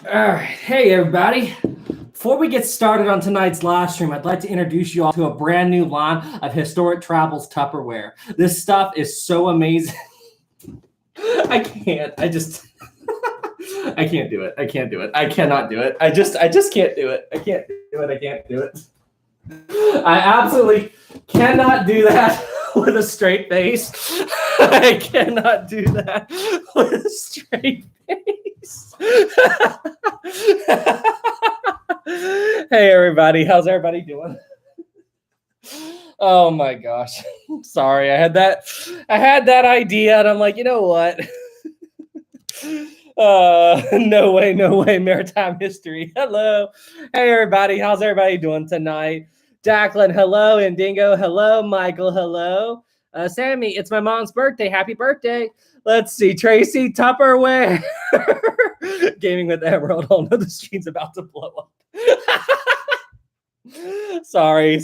All right. Hey, everybody. Before we get started on tonight's live stream, I'd like to introduce you all to a brand new line of Historic Travels Tupperware. This stuff is so amazing. I can't. I can't do it. I can't do it. I cannot do it. I just can't do it. I can't do it. I can't do it. I absolutely cannot do that with a straight face. I cannot do that with a straight face. Hey everybody, how's everybody doing? Oh my gosh. Sorry, I had that idea and I'm like, you know what? No way, Maritime History. Hello. Hey everybody, how's everybody doing tonight? Jacqueline, hello. Indingo, hello. Michael, hello. Sammy, it's my mom's birthday. Happy birthday. Let's see. Tracy, Tupperware. Gaming with Emerald. Oh no, the stream's about to blow up. Sorry.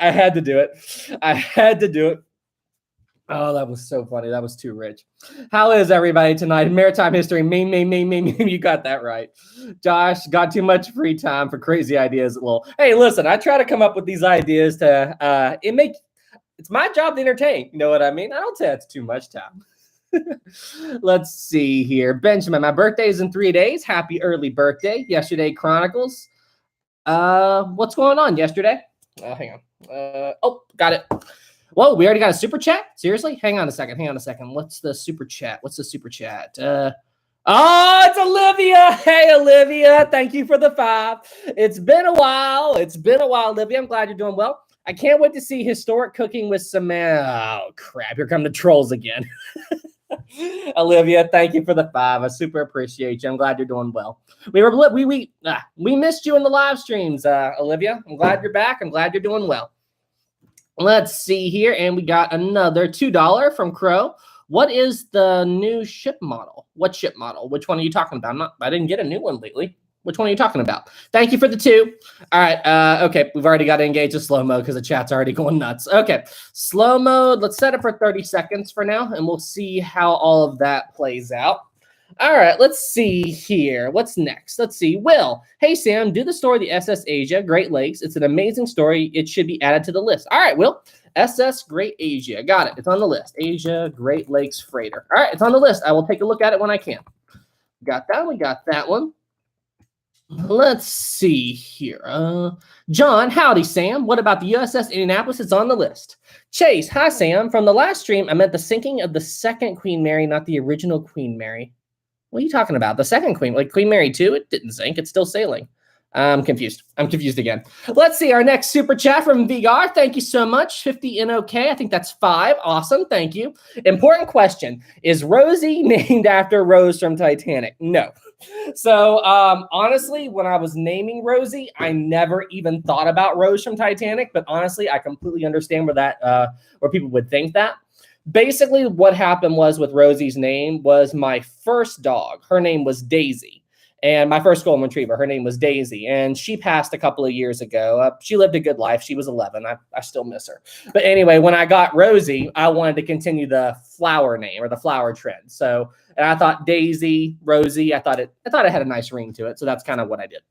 I had to do it. Oh, that was so funny. That was too rich. How is everybody tonight? Maritime History. Me. You got that right. Josh, got too much free time for crazy ideas. Well, hey, listen, I try to come up with these ideas to it's my job to entertain. You know what I mean? I don't say that's too much time. Let's see here. Benjamin, my birthday is in 3 days. Happy early birthday. Yesterday Chronicles. What's going on yesterday? Hang on. Got it. Whoa, we already got a super chat? Seriously? Hang on a second. What's the super chat? Oh, it's Olivia. Hey, Olivia. Thank you for the 5. It's been a while, Olivia. I'm glad you're doing well. I can't wait to see historic cooking with Samantha. Oh, crap. Here come the trolls again. Olivia, thank you for the 5. I super appreciate you. I'm glad you're doing well. We missed you in the live streams, Olivia. I'm glad you're back. I'm glad you're doing well. Let's see here, and we got another $2 from Crow. What is the new ship model? What ship model? Which one are you talking about? I didn't get a new one lately. Which one are you talking about? Thank you for the 2. All right. Okay, we've already got to engage the slow mode because the chat's already going nuts. Okay, slow mode. Let's set it for 30 seconds for now, and we'll see how all of that plays out. All right, let's see here. What's next? Let's see. Will, hey, Sam, do the story the SS Asia, Great Lakes. It's an amazing story. It should be added to the list. All right, Will. SS Great Asia. Got it. It's on the list. Asia, Great Lakes Freighter. All right, it's on the list. I will take a look at it when I can. Got that. We got that one. Let's see here. John, howdy, Sam. What about the USS Indianapolis? It's on the list. Chase, hi, Sam. From the last stream, I meant the sinking of the second Queen Mary, not the original Queen Mary. What are you talking about? The second Queen, like Queen Mary 2, it didn't sink. It's still sailing. I'm confused again. Let's see our next super chat from VR. Thank you so much. 50 NOK. I think that's 5. Awesome. Thank you. Important question. Is Rosie named after Rose from Titanic? No. So honestly, when I was naming Rosie, I never even thought about Rose from Titanic. But honestly, I completely understand where people would think that. Basically, what happened was with Rosie's name was my first dog. Her name was Daisy. And my first golden retriever, her name was Daisy. And she passed a couple of years ago. She lived a good life. She was 11. I still miss her. But anyway, when I got Rosie, I wanted to continue the flower name or the flower trend. So, and I thought Daisy, Rosie, I thought it had a nice ring to it. So that's kind of what I did.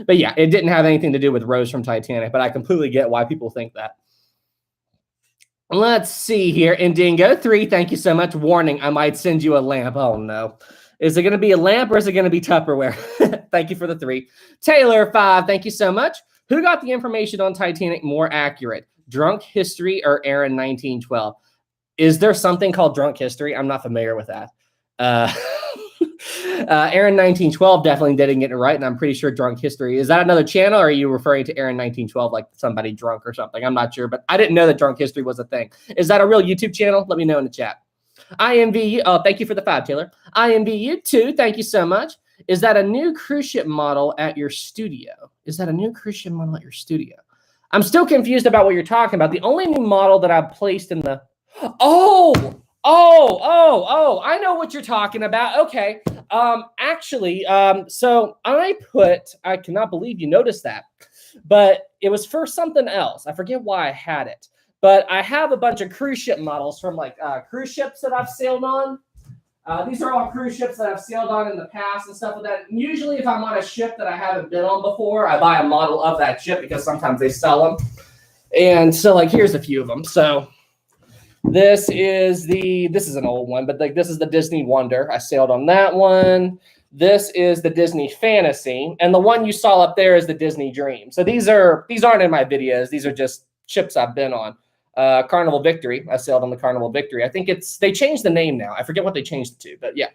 But yeah, it didn't have anything to do with Rose from Titanic. But I completely get why people think that. Let's see here. Indingo 3, thank you so much. Warning, I might send you a lamp. Oh, no. Is it going to be a lamp or is it going to be Tupperware? Thank you for the 3. Taylor 5, thank you so much. Who got the information on Titanic more accurate? Drunk History or Aaron 1912? Is there something called Drunk History? I'm not familiar with that. Aaron 1912 definitely didn't get it right, and I'm pretty sure Drunk History. Is that another channel, or are you referring to Aaron 1912 like somebody drunk or something? I'm not sure, but I didn't know that Drunk History was a thing. Is that a real YouTube channel? Let me know in the chat. IMVU, oh, thank you for the 5, Taylor. IMVU 2, thank you so much. Is that a new cruise ship model at your studio? I'm still confused about what you're talking about. The only new model that I've placed in the... Oh, I know what you're talking about. Okay. So I cannot believe you noticed that, but it was for something else. I forget why I had it, but I have a bunch of cruise ship models from like cruise ships that I've sailed on. These are all cruise ships that I've sailed on in the past and stuff like that. And usually if I'm on a ship that I haven't been on before, I buy a model of that ship because sometimes they sell them. And so like, here's a few of them. So this is an old one, but like this is the Disney Wonder. I sailed on that one. This is the Disney Fantasy. And the one you saw up there is the Disney Dream. So these aren't in my videos. These are just ships I've been on. Carnival Victory. I sailed on the Carnival Victory. I think they changed the name now. I forget what they changed it to, but yeah.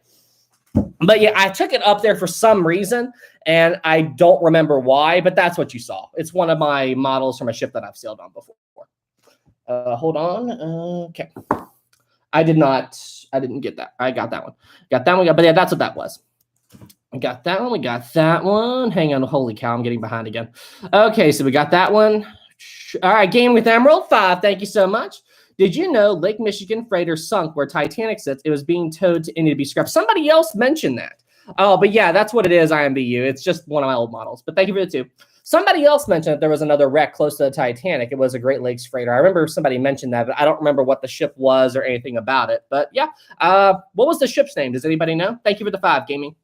But yeah, I took it up there for some reason, and I don't remember why, but that's what you saw. It's one of my models from a ship that I've sailed on before. Hold on. Okay. I didn't get that. I got that one. But yeah, that's what that was. We got that one. We got that one. Hang on. Holy cow. I'm getting behind again. Okay. So we got that one. All right. Game with Emerald 5. Thank you so much. Did you know Lake Michigan freighter sunk where Titanic sits? It was being towed to India to be scrapped. Somebody else mentioned that. Oh, but yeah, that's what it is, IMBU. It's just one of my old models. But thank you for the 2. Somebody else mentioned that there was another wreck close to the Titanic. It was a Great Lakes freighter. I remember somebody mentioned that, but I don't remember what the ship was or anything about it. But yeah, what was the ship's name? Does anybody know? Thank you for the 5, Gaming.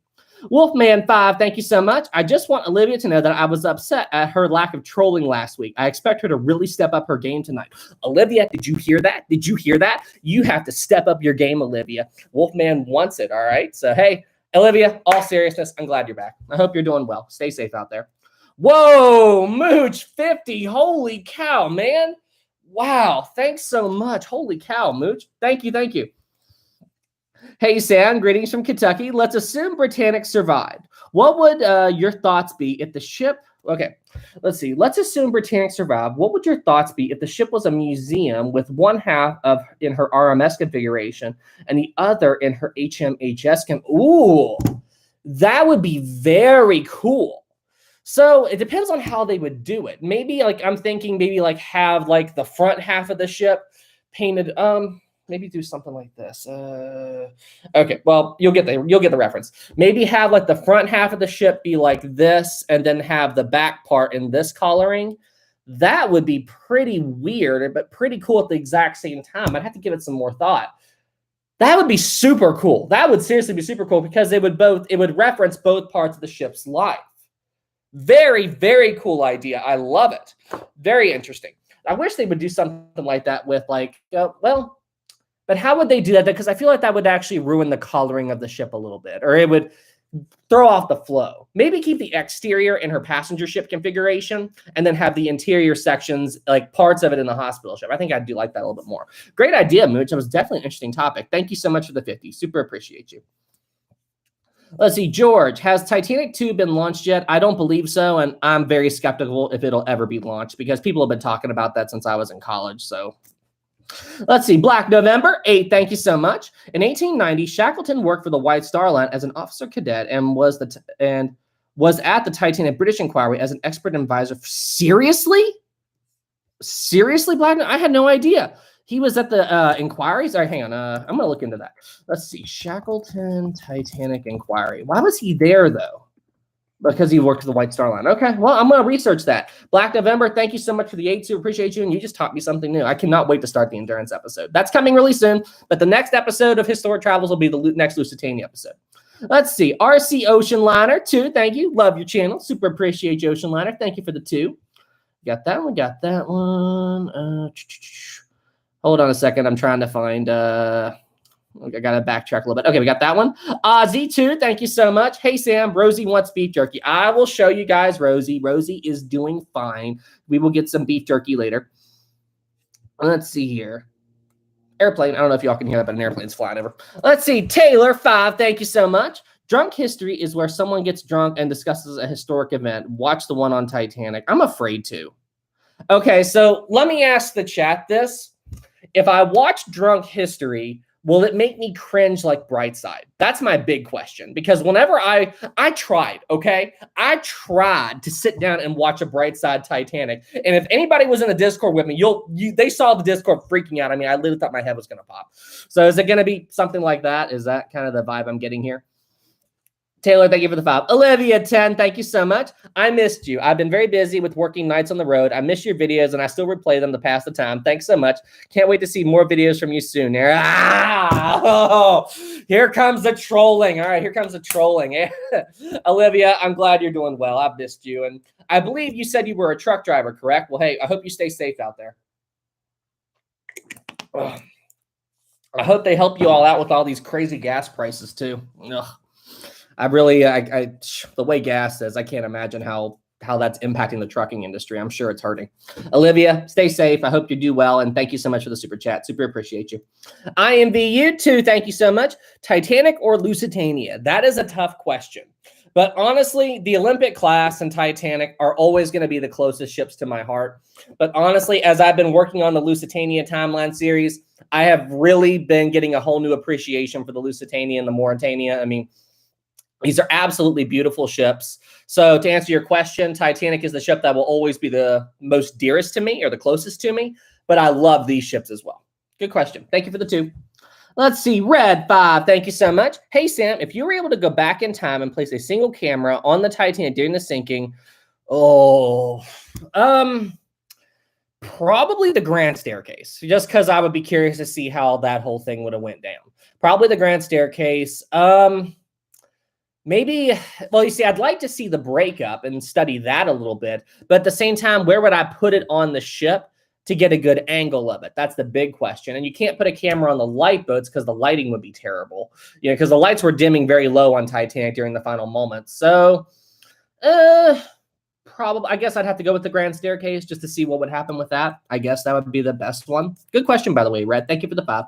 Wolfman 5, thank you so much. I just want Olivia to know that I was upset at her lack of trolling last week. I expect her to really step up her game tonight. Olivia, did you hear that? Did you hear that? You have to step up your game, Olivia. Wolfman wants it, all right? So, hey, Olivia, all seriousness, I'm glad you're back. I hope you're doing well. Stay safe out there. Whoa, Mooch 50. Holy cow, man. Wow, thanks so much. Holy cow, Mooch. Thank you, thank you. Hey, Sam, greetings from Kentucky. Let's assume Britannic survived. What would your thoughts be if the ship... Okay, let's see. Let's assume Britannic survived. What would your thoughts be if the ship was a museum with one half in her RMS configuration and the other in her HMHS? Ooh, that would be very cool. So it depends on how they would do it. Maybe like I'm thinking maybe like have like the front half of the ship painted... Maybe do something like this. Okay, well, you'll get the reference. Maybe have like the front half of the ship be like this, and then have the back part in this coloring. That would be pretty weird, but pretty cool at the exact same time. I'd have to give it some more thought. That would be super cool. That would seriously be super cool because it would reference both parts of the ship's life. Very, very cool idea. I love it. Very interesting. I wish they would do something like that with like, well. But how would they do that? Because I feel like that would actually ruin the coloring of the ship a little bit, or it would throw off the flow. Maybe keep the exterior in her passenger ship configuration and then have the interior sections, like parts of it in the hospital ship. I think I do like that a little bit more. Great idea, Mooch. It was definitely an interesting topic. Thank you so much for the 50. Super appreciate you. Let's see. George, has Titanic 2 been launched yet? I don't believe so, and I'm very skeptical if it'll ever be launched because people have been talking about that since I was in college, so... Let's see. Black November 8. Thank you so much. In 1890, Shackleton worked for the White Star Line as an officer cadet and was at the Titanic British Inquiry as an expert advisor. Seriously, Black? I had no idea. He was at the inquiries. All right, hang on. I'm gonna look into that. Let's see. Shackleton Titanic Inquiry. Why was he there though? Because he worked for the White Star Line. Okay, well, I'm going to research that. Black November, thank you so much for the 8-2. Appreciate you, and you just taught me something new. I cannot wait to start the Endurance episode. That's coming really soon, but the next episode of Historic Travels will be the next Lusitania episode. Let's see. RC Ocean Liner, 2. Thank you. Love your channel. Super appreciate you, Ocean Liner. Thank you for the 2. Got that one. Got that one. Hold on a second. I'm trying to find... I got to backtrack a little bit. Okay, we got that one. Z2, thank you so much. Hey, Sam, Rosie wants beef jerky. I will show you guys Rosie. Rosie is doing fine. We will get some beef jerky later. Let's see here. Airplane. I don't know if y'all can hear that, but an airplane's flying over. Let's see. Taylor, 5, thank you so much. Drunk history is where someone gets drunk and discusses a historic event. Watch the one on Titanic. I'm afraid to. Okay, so let me ask the chat this. If I watch drunk history, will it make me cringe like Brightside? That's my big question. Because whenever I tried, okay? I tried to sit down and watch a Brightside Titanic. And if anybody was in the Discord with me, they saw the Discord freaking out. I mean, I literally thought my head was going to pop. So is it going to be something like that? Is that kind of the vibe I'm getting here? Taylor, thank you for the 5. Olivia, 10, thank you so much. I missed you. I've been very busy with working nights on the road. I miss your videos, and I still replay them to pass the time. Thanks so much. Can't wait to see more videos from you soon. Here comes the trolling. All right, here comes the trolling. Olivia, I'm glad you're doing well. I've missed you. And I believe you said you were a truck driver, correct? Well, hey, I hope you stay safe out there. Ugh. I hope they help you all out with all these crazy gas prices, too. Ugh. I really, the way gas is, I can't imagine how that's impacting the trucking industry. I'm sure it's hurting. Olivia, stay safe. I hope you do well, and thank you so much for the super chat. Super appreciate you. IMVU too. Thank you so much. Titanic or Lusitania? That is a tough question. But honestly, the Olympic class and Titanic are always going to be the closest ships to my heart. But honestly, as I've been working on the Lusitania timeline series, I have really been getting a whole new appreciation for the Lusitania and the Mauretania. I mean, these are absolutely beautiful ships. So to answer your question, Titanic is the ship that will always be the most dearest to me or the closest to me, but I love these ships as well. Good question. Thank you for the 2. Let's see. Red 5. Thank you so much. Hey, Sam, if you were able to go back in time and place a single camera on the Titanic during the sinking, probably the Grand Staircase, just because I would be curious to see how that whole thing would have went down. Probably the Grand Staircase. Maybe, well, you see, I'd like to see the breakup and study that a little bit. But at the same time, where would I put it on the ship to get a good angle of it? That's the big question. And you can't put a camera on the lifeboats because the lighting would be terrible. You know, because the lights were dimming very low on Titanic during the final moments. So, probably, I guess I'd have to go with the Grand Staircase just to see what would happen with that. I guess that would be the best one. Good question, by the way, Red. Thank you for the 5.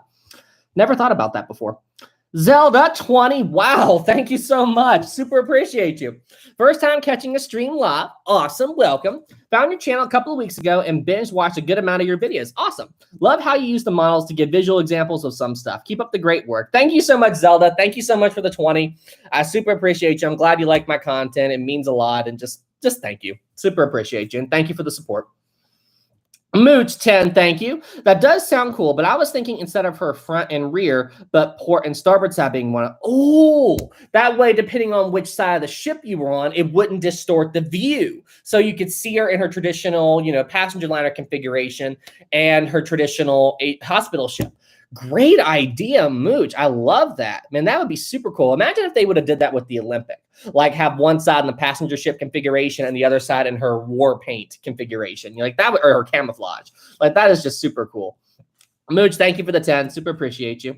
Never thought about that before. Zelda 20. Wow, thank you so much. Super appreciate you. First time catching a stream live. Awesome. Welcome. Found your channel a couple of weeks ago and binge watched a good amount of your videos. Awesome. Love how you use the models to give visual examples of some stuff. Keep up the great work. Thank you so much, Zelda. Thank you so much for the 20. I super appreciate you. I'm glad you like my content. It means a lot. And just thank you. Super appreciate you. And thank you for the support. Mooch 10, thank you. That does sound cool, but I was thinking instead of her front and rear, but port and starboard side being one. Oh, that way, depending on which side of the ship you were on, it wouldn't distort the view. So you could see her in her traditional, passenger liner configuration and her traditional hospital ship. Great idea, Mooch. I love that. Man, that would be super cool. Imagine if they would have did that with the Olympic. Like have one side in the passenger ship configuration and the other side in her war paint configuration. Like that, or her camouflage. Like that is just super cool. Mooch, thank you for the 10. Super appreciate you.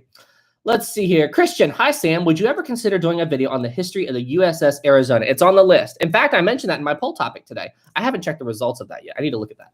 Let's see here. Christian, hi, Sam. Would you ever consider doing a video on the history of the USS Arizona? It's on the list. In fact, I mentioned that in my poll topic today. I haven't checked the results of that yet. I need to look at that.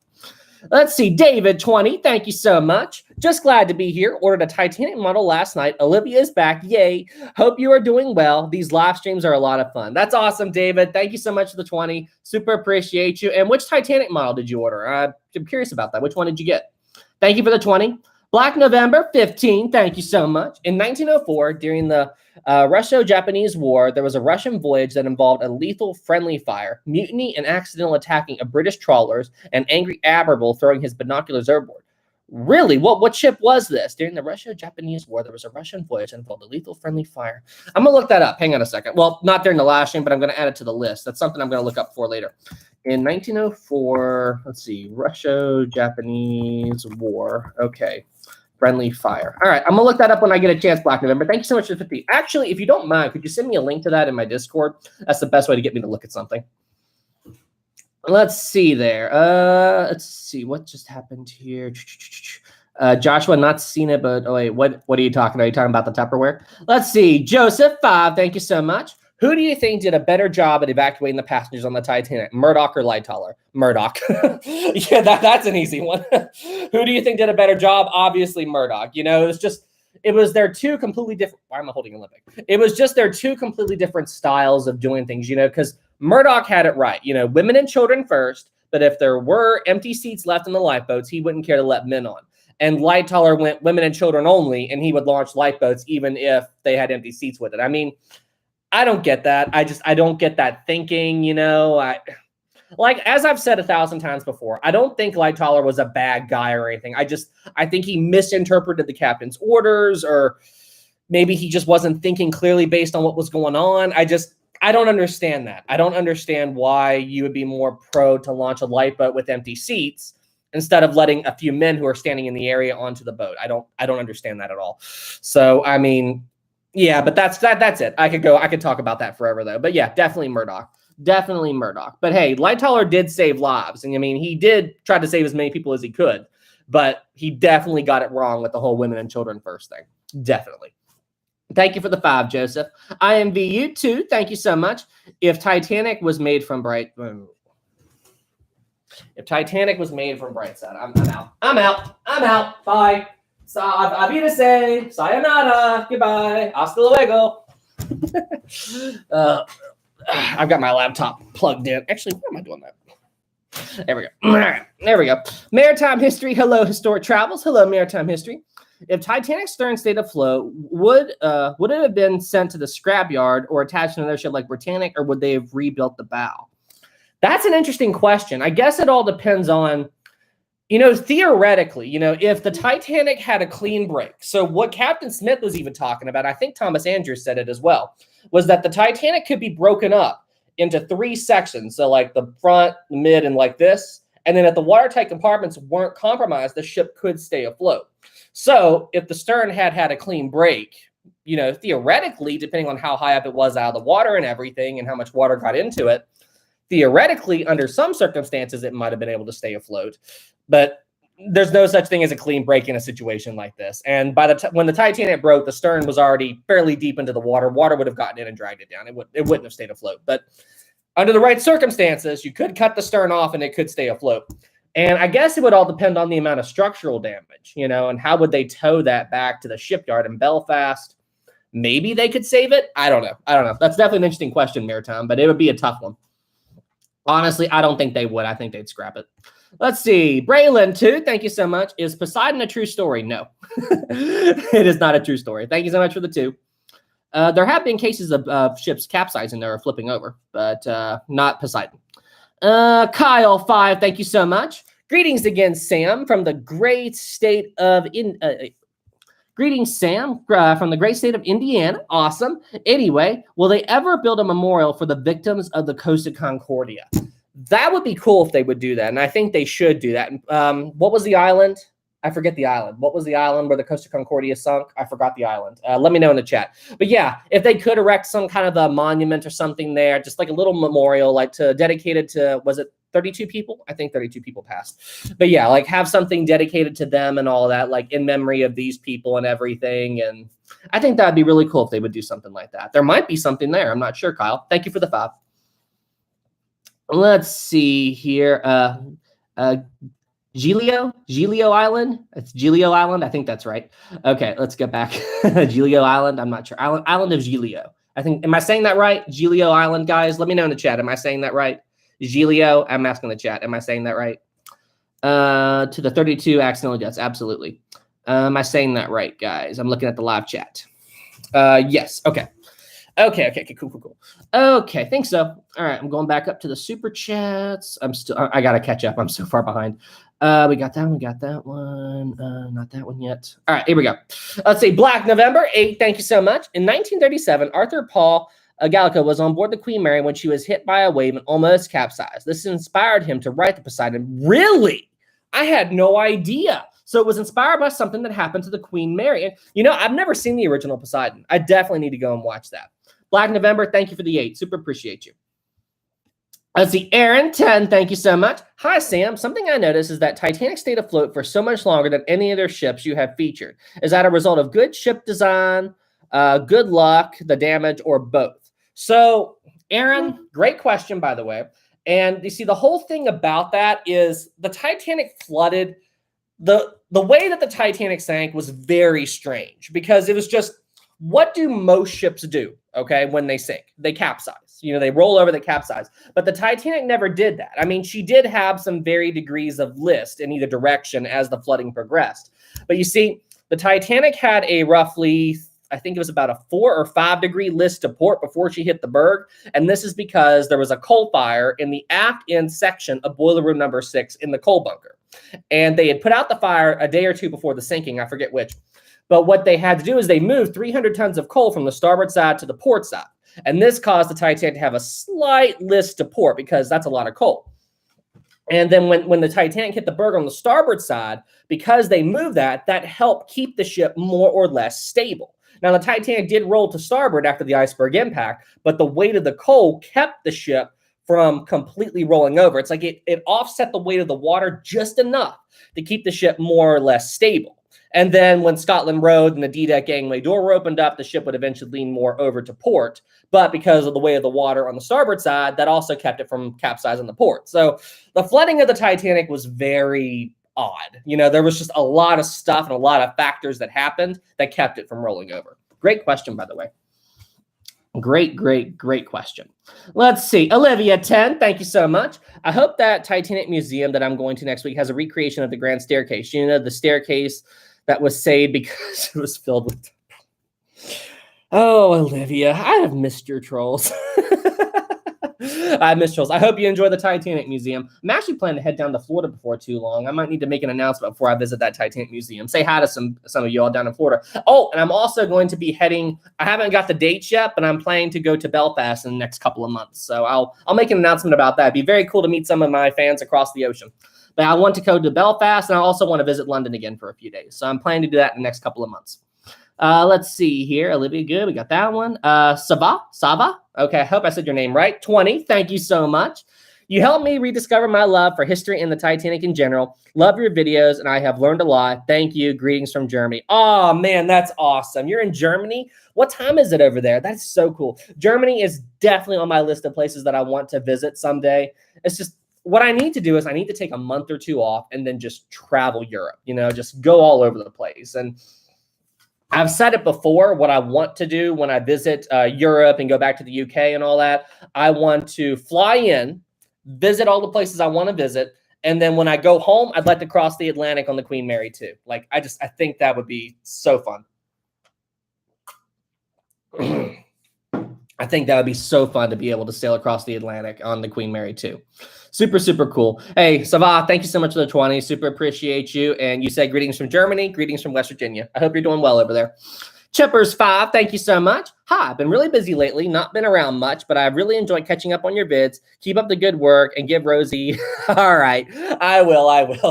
Let's see. David, 20. Thank you so much. Just glad to be here. Ordered a Titanic model last night. Olivia is back. Yay. Hope you are doing well. These live streams are a lot of fun. That's awesome, David. Thank you so much for the 20. Super appreciate you. And which Titanic model did you order? I'm curious about that. Which one did you get? Thank you for the 20. Black November, 15. Thank you so much. In 1904, during the Russo-Japanese War, there was a Russian voyage that involved a lethal friendly fire, mutiny, and accidental attacking of British trawlers, and angry admiral throwing his binoculars overboard. Really? What ship was this? During the Russo-Japanese War, there was a Russian voyage that involved a lethal friendly fire. I'm going to look that up. Hang on a second. Well, not during the live stream, but I'm going to add it to the list. That's something I'm going to look up for later. In 1904, let's see, Russo-Japanese War. Okay. Friendly fire. All right, I'm gonna look that up when I get a chance, Black November. Thank you so much for the 50. Actually, if you don't mind, could you send me a link to that in my Discord? That's the best way to get me to look at something. Let's see there. Let's see what just happened here. Joshua, not seen it, but oh wait, what are you talking about? Are you talking about the Tupperware? Let's see. Joseph 5, thank you so much. Who do you think did a better job at evacuating the passengers on the Titanic, Murdoch or Lightoller? Murdoch. Yeah, that's an easy one. Who do you think did a better job? Obviously, Murdoch. It was their two completely different. Why am I holding Olympic? It was just their two completely different styles of doing things, because Murdoch had it right. Women and children first, but if there were empty seats left in the lifeboats, he wouldn't care to let men on. And Lightoller went women and children only, and he would launch lifeboats even if they had empty seats with it. I mean, I don't get that. I don't get that thinking, as I've said 1,000 times before, I don't think Lightoller was a bad guy or anything. I think he misinterpreted the captain's orders, or maybe he just wasn't thinking clearly based on what was going on. I I don't understand that. I don't understand why you would be more pro to launch a lifeboat with empty seats instead of letting a few men who are standing in the area onto the boat. I don't understand that at all. So, I mean, yeah, but that's it. I could talk about that forever though. But yeah, definitely Murdoch. Definitely Murdoch. But hey, Lightoller did save lives. And I mean, he did try to save as many people as he could, but he definitely got it wrong with the whole women and children first thing. Definitely. Thank you for the 5, Joseph. IMVU 2, thank you so much. If Titanic was made from Brightside, I'm out. Bye. Avidase. Sayonara. Goodbye. Hasta luego. I've got my laptop plugged in. Actually, why am I doing that? There we go. All right, there we go. Maritime History. Hello, Historic Travels. Hello, Maritime History. If Titanic's stern stayed afloat, would it have been sent to the scrapyard or attached to another ship like Britannic, or would they have rebuilt the bow? That's an interesting question. I guess it all depends on, theoretically, if the Titanic had a clean break. So what Captain Smith was even talking about, I think Thomas Andrews said it as well, was that the Titanic could be broken up into 3 sections. So like the front, the mid, and like this. And then if the watertight compartments weren't compromised, the ship could stay afloat. So if the stern had a clean break, theoretically, depending on how high up it was out of the water and everything and how much water got into it, theoretically, under some circumstances, it might have been able to stay afloat. But there's no such thing as a clean break in a situation like this. And by when the Titanic broke, the stern was already fairly deep into the water. Water would have gotten in and dragged it down. It wouldn't have stayed afloat. But under the right circumstances, you could cut the stern off and it could stay afloat. And I guess it would all depend on the amount of structural damage, and how would they tow that back to the shipyard in Belfast? Maybe they could save it. I don't know. That's definitely an interesting question, Maritime, but it would be a tough one. Honestly, I don't think they would. I think they'd scrap it. Let's see. Braylon, too. Thank you so much. Is Poseidon a true story? No. It is not a true story. Thank you so much for the 2. There have been cases of ships capsizing there or flipping over, but not Poseidon. Kyle 5, thank you so much. Greetings again, Sam, from the great state of Greetings, Sam, from the great state of Indiana. Awesome. Anyway, will they ever build a memorial for the victims of the coast of Concordia? That would be cool if they would do that, and I think they should do that. What was the island? I forget the island. What was the island where the Coast of Concordia sunk? I forgot the island. Let me know in the chat. But yeah, if they could erect some kind of a monument or something there, just like a little memorial, like dedicated to, was it 32 people? I think 32 people passed. But yeah, like have something dedicated to them and all that, like in memory of these people and everything. And I think that'd be really cool if they would do something like that. There might be something there. I'm not sure, Kyle. Thank you for the 5. Let's see here. Giglio Island. It's Giglio Island. I think that's right. Okay, let's get back. Giglio Island. I'm not sure. Island of Giglio. I think. Am I saying that right? Giglio Island, guys. Let me know in the chat. Am I saying that right? Giglio. I'm asking the chat. Am I saying that right? To the 32 accidental deaths. Absolutely. Am I saying that right, guys? I'm looking at the live chat. Yes. Okay. Okay, cool. Okay, think so. All right, I'm going back up to the super chats. I gotta catch up. I'm so far behind. We got that one. Not that one yet. All right, here we go. Let's see. Black November 8. Thank you so much. In 1937, Arthur Paul Gallico was on board the Queen Mary when she was hit by a wave and almost capsized. This inspired him to write the Poseidon. Really? I had no idea. So it was inspired by something that happened to the Queen Mary. And, I've never seen the original Poseidon. I definitely need to go and watch that. Black November, thank you for the 8. Super appreciate you. Let's see. Aaron, 10, thank you so much. Hi, Sam. Something I noticed is that Titanic stayed afloat for so much longer than any other ships you have featured. Is that a result of good ship design, good luck, the damage, or both? So, Aaron, great question, by the way. And you see, the whole thing about that is the Titanic flooded. The way that the Titanic sank was very strange because it was just, what do most ships do, okay, when they sink? They capsize. They roll over, they capsize. But the Titanic never did that. I mean, she did have some varied degrees of list in either direction as the flooding progressed. But you see, the Titanic had a roughly, I think it was about a 4 or 5 degree list to port before she hit the berg. And this is because there was a coal fire in the aft end section of boiler room number 6 in the coal bunker. And they had put out the fire a day or 2 before the sinking. I forget which. But what they had to do is they moved 300 tons of coal from the starboard side to the port side. And this caused the Titanic to have a slight list to port because that's a lot of coal. And then when the Titanic hit the berg on the starboard side, because they moved that helped keep the ship more or less stable. Now, the Titanic did roll to starboard after the iceberg impact, but the weight of the coal kept the ship from completely rolling over. It's like it offset the weight of the water just enough to keep the ship more or less stable. And then when Scotland Road and the D-deck gangway door opened up, the ship would eventually lean more over to port. But because of the weight of the water on the starboard side, that also kept it from capsizing the port. So the flooding of the Titanic was very odd. You know, there was just a lot of stuff and a lot of factors that happened that kept it from rolling over. Great question, by the way. Great question. Let's see. Olivia 10, thank you so much. I hope that Titanic Museum that I'm going to next week has a recreation of the grand staircase. You know, the staircase that was saved because it was filled with... Oh, Olivia, I have missed your trolls. I miss trolls. I hope you enjoy the Titanic Museum. I'm actually planning to head down to Florida before too long. I might need to make an announcement before I visit that Titanic Museum. Say hi to some of you all down in Florida. Oh, and I'm also going to be heading, I haven't got the dates yet, but I'm planning to go to Belfast in the next couple of months. So I'll make an announcement about that. It'd be very cool to meet some of my fans across the ocean. But I want to go to Belfast, and I also want to visit London again for a few days. So I'm planning to do that in the next couple of months. Let's see here. Olivia, good. We got that one. Sava. Okay, I hope I said your name right. 20. Thank you so much. You helped me rediscover my love for history and the Titanic in general. Love your videos, and I have learned a lot. Thank you. Greetings from Germany. Oh, man, that's awesome. You're in Germany? What time is it over there? That's so cool. Germany is definitely on my list of places that I want to visit someday. It's just, what I need to do is I need to take a month or two off and then just travel Europe, you know, just go all over the place. And I've said it before, what I want to do when I visit Europe and go back to the UK and all that, I want to fly in, visit all the places I want to visit, and then when I go home, I'd like to cross the Atlantic on the Queen Mary too. Like, I think that would be so fun. I think that would be so fun to be able to sail across the Atlantic on the Queen Mary too. Super, super cool. Hey, Sava, thank you so much for the 20. Super appreciate you. And you said greetings from Germany, greetings from West Virginia. I hope you're doing well over there. Chippers 5, thank you so much. Hi, I've been really busy lately, not been around much, but I really enjoyed catching up on your vids. Keep up the good work and give Rosie. All right, I will.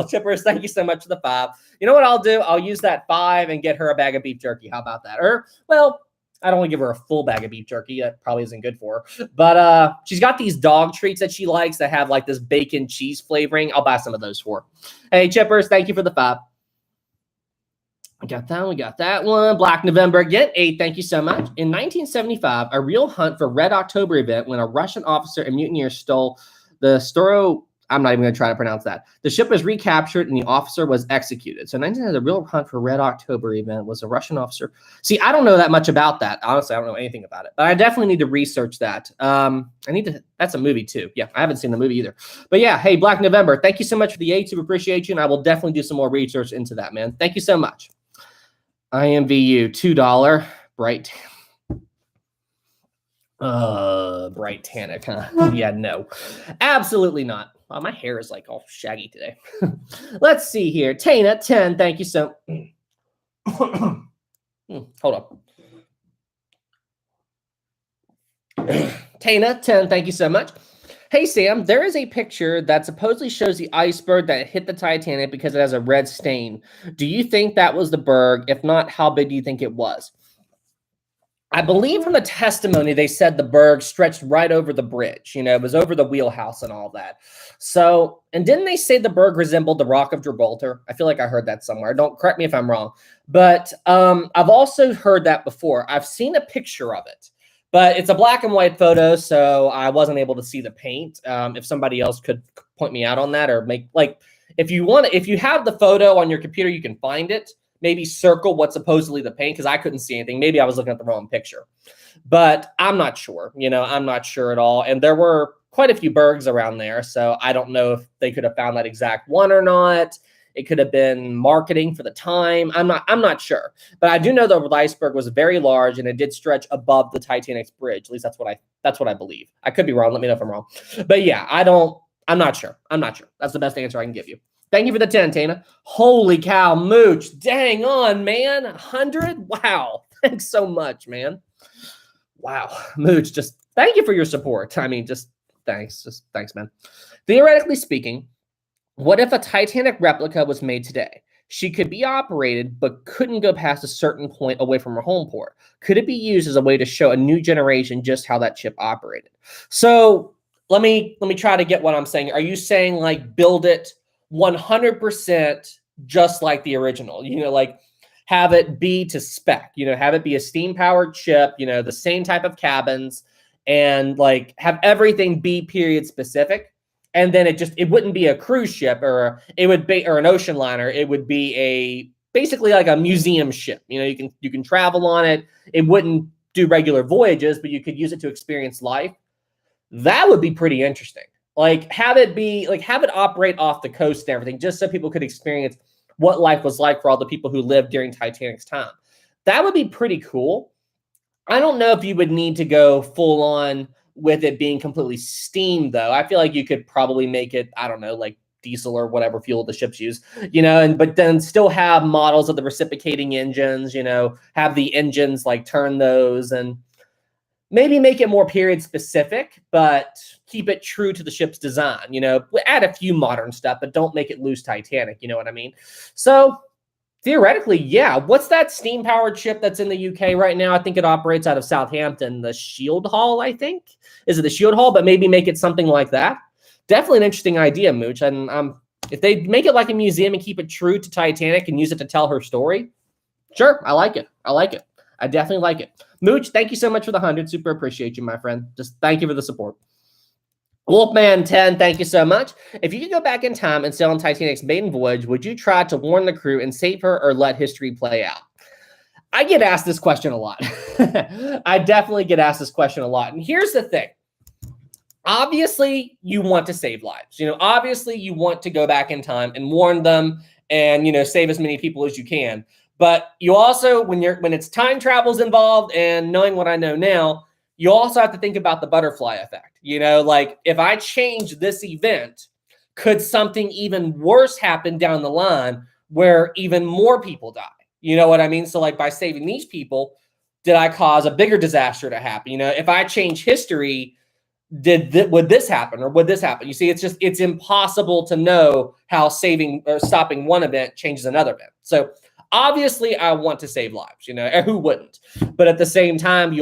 Chippers, thank you so much for the 5. You know what I'll do? I'll use that 5 and get her a bag of beef jerky. How about that? Or, well, I don't want to give her a full bag of beef jerky. That probably isn't good for her. But she's got these dog treats that she likes that have like this bacon cheese flavoring. I'll buy some of those for her. Hey, Chippers, thank you for the 5. We got that one. Black November again, 8. Thank you so much. In 1975, a real hunt for Red October event when a Russian officer and mutineers stole the Storo. I'm not even going to try to pronounce that. The ship was recaptured and the officer was executed. So 1975, the real hunt for Red October event was a Russian officer. See, I don't know that much about that. Honestly, I don't know anything about it. But I definitely need to research that. That's a movie too. Yeah, I haven't seen the movie either. But yeah, hey, Black November, thank you so much for the 8. Super appreciate you. And I will definitely do some more research into that, man. Thank you so much. IMVU, $2. Brighttanic, huh? Yeah, no. Absolutely not. Wow, my hair is like all shaggy today. Let's see here. Tana, 10. Thank you so Hold up. Tana, 10. Thank you so much. Hey, Sam, there is a picture that supposedly shows the iceberg that hit the Titanic because it has a red stain. Do you think that was the berg? If not, how big do you think it was? I believe from the testimony, they said the berg stretched right over the bridge. You know, it was over the wheelhouse and all that. So, and didn't they say the berg resembled the Rock of Gibraltar? I feel like I heard that somewhere. Don't correct me if I'm wrong. But I've also heard that before. I've seen a picture of it. But it's a black and white photo, so I wasn't able to see the paint. If somebody else could point me out on that or make, like, if you have the photo on your computer, you can find it. Maybe circle what's supposedly the paint because I couldn't see anything. Maybe I was looking at the wrong picture. But I'm not sure. You know, I'm not sure at all. And there were quite a few bergs around there, so I don't know if they could have found that exact one or not. It could have been marketing for the time. I'm not sure. But I do know the iceberg was very large and it did stretch above the Titanic's bridge. At least that's what I believe. I could be wrong. Let me know if I'm wrong. But yeah, I'm not sure. That's the best answer I can give you. Thank you for the 10, Tana. Holy cow, Mooch. Dang on, man. 100? Wow. Thanks so much, man. Wow. Mooch, just thank you for your support. I mean, just thanks. Just thanks, man. Theoretically speaking, what if a Titanic replica was made today? She could be operated, but couldn't go past a certain point away from her home port. Could it be used as a way to show a new generation just how that ship operated? So let me try to get what I'm saying. Are you saying like build it 100% just like the original? You know, like have it be to spec. You know, have it be a steam powered ship. You know, the same type of cabins, and like have everything be period specific. And then it wouldn't be a cruise ship, or it would be, or an ocean liner. It would be a basically like a museum ship. You know, you can travel on it. It wouldn't do regular voyages, but you could use it to experience life. That would be pretty interesting. Like have it operate off the coast and everything, just so people could experience what life was like for all the people who lived during Titanic's time. That would be pretty cool. I don't know if you would need to go full on with it being completely steam, though. I feel like you could probably make it, I don't know, like diesel or whatever fuel the ships use, you know, and but then still have models of the reciprocating engines, you know, have the engines like turn those, and maybe make it more period specific, but keep it true to the ship's design, you know, add a few modern stuff, but don't make it lose Titanic, you know what I mean? So theoretically, yeah. What's that steam powered ship that's in the UK right now? I think it operates out of Southampton, the Shield Hall, I think. Is it the Shield Hall? But maybe make it something like that. Definitely an interesting idea, Mooch. And if they make it like a museum and keep it true to Titanic and use it to tell her story, sure, I like it. I like it. I definitely like it. Mooch, thank you so much for the 100. Super appreciate you, my friend. Just thank you for the support. Wolfman 10, thank you so much. If you could go back in time and sail on Titanic's maiden voyage, would you try to warn the crew and save her, or let history play out? I get asked this question a lot. I definitely get asked this question a lot. And here's the thing. Obviously, you want to save lives. You know, obviously you want to go back in time and warn them and, you know, save as many people as you can. But you also, when it's time travels involved, and knowing what I know now, you also have to think about the butterfly effect. You know, like if I change this event, could something even worse happen down the line where even more people die? You know what I mean? So like by saving these people, did I cause a bigger disaster to happen? You know, if I change history, would this happen, or would this happen? You see, it's impossible to know how saving or stopping one event changes another event. So obviously I want to save lives, you know, who wouldn't? But at the same time,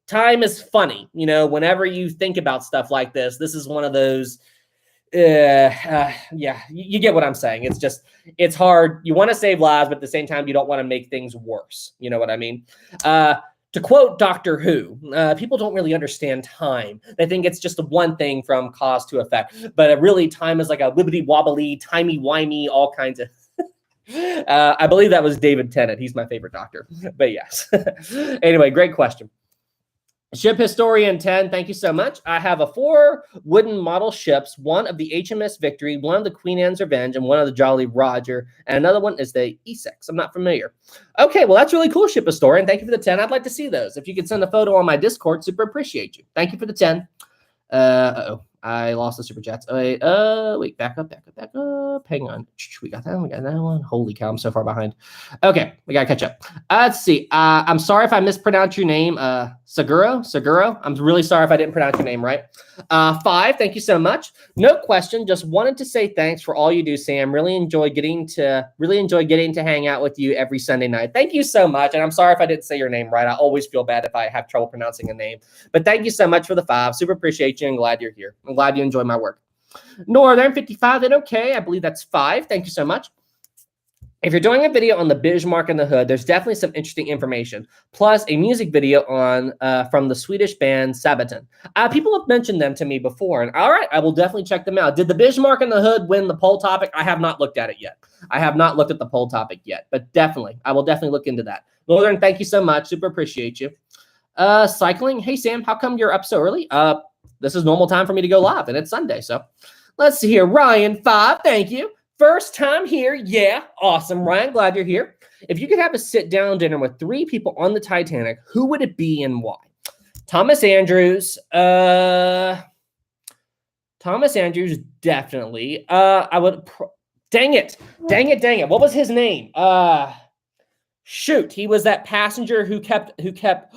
time is funny. You know, whenever you think about stuff like this is one of those, yeah, you get what I'm saying. It's hard. You want to save lives, but at the same time, you don't want to make things worse. You know what I mean? To quote Doctor Who, people don't really understand time. They think it's just the one thing from cause to effect, but really time is like a wibbly wobbly, timey-wimey, all kinds of. I believe that was David Tennant. He's my favorite doctor, but yes. Anyway, great question. Ship Historian 10, thank you so much. I have 4 wooden model ships, one of the HMS Victory, one of the Queen Anne's Revenge, and one of the Jolly Roger, and another one is the Essex. I'm not familiar. Okay, well, that's really cool, Ship Historian. Thank you for the 10. I'd like to see those. If you could send a photo on my Discord, super appreciate you. Thank you for the 10. I lost the super chats. Wait, back up. Hang on. We got that one. Holy cow, I'm so far behind. Okay, we gotta catch up. Let's see. I'm sorry if I mispronounced your name. Seguro. I'm really sorry if I didn't pronounce your name right. 5, thank you so much. No question. Just wanted to say thanks for all you do, Sam. Really enjoy getting to hang out with you every Sunday night. Thank you so much. And I'm sorry if I didn't say your name right. I always feel bad if I have trouble pronouncing a name. But thank you so much for the 5. Super appreciate you. I'm glad you're here. I'm glad you enjoy my work. Northern 55, then okay. I believe that's 5. Thank you so much. If you're doing a video on the Bismarck and the Hood, there's definitely some interesting information. Plus a music video on from the Swedish band Sabaton. People have mentioned them to me before, and all right, I will definitely check them out. Did the Bismarck and the Hood win the poll topic? I have not looked at it yet. I have not looked at the poll topic yet, but I will definitely look into that. Northern, thank you so much. Super appreciate you. Cycling. Hey, Sam, how come you're up so early? This is normal time for me to go live, and it's Sunday, so let's see here. Ryan 5, thank you. First time here. Yeah, awesome, Ryan. Glad you're here. If you could have a sit-down dinner with 3 people on the Titanic, who would it be and why? Thomas Andrews. Thomas Andrews, definitely. I would. Dang it. What was his name? Shoot, he was that passenger who kept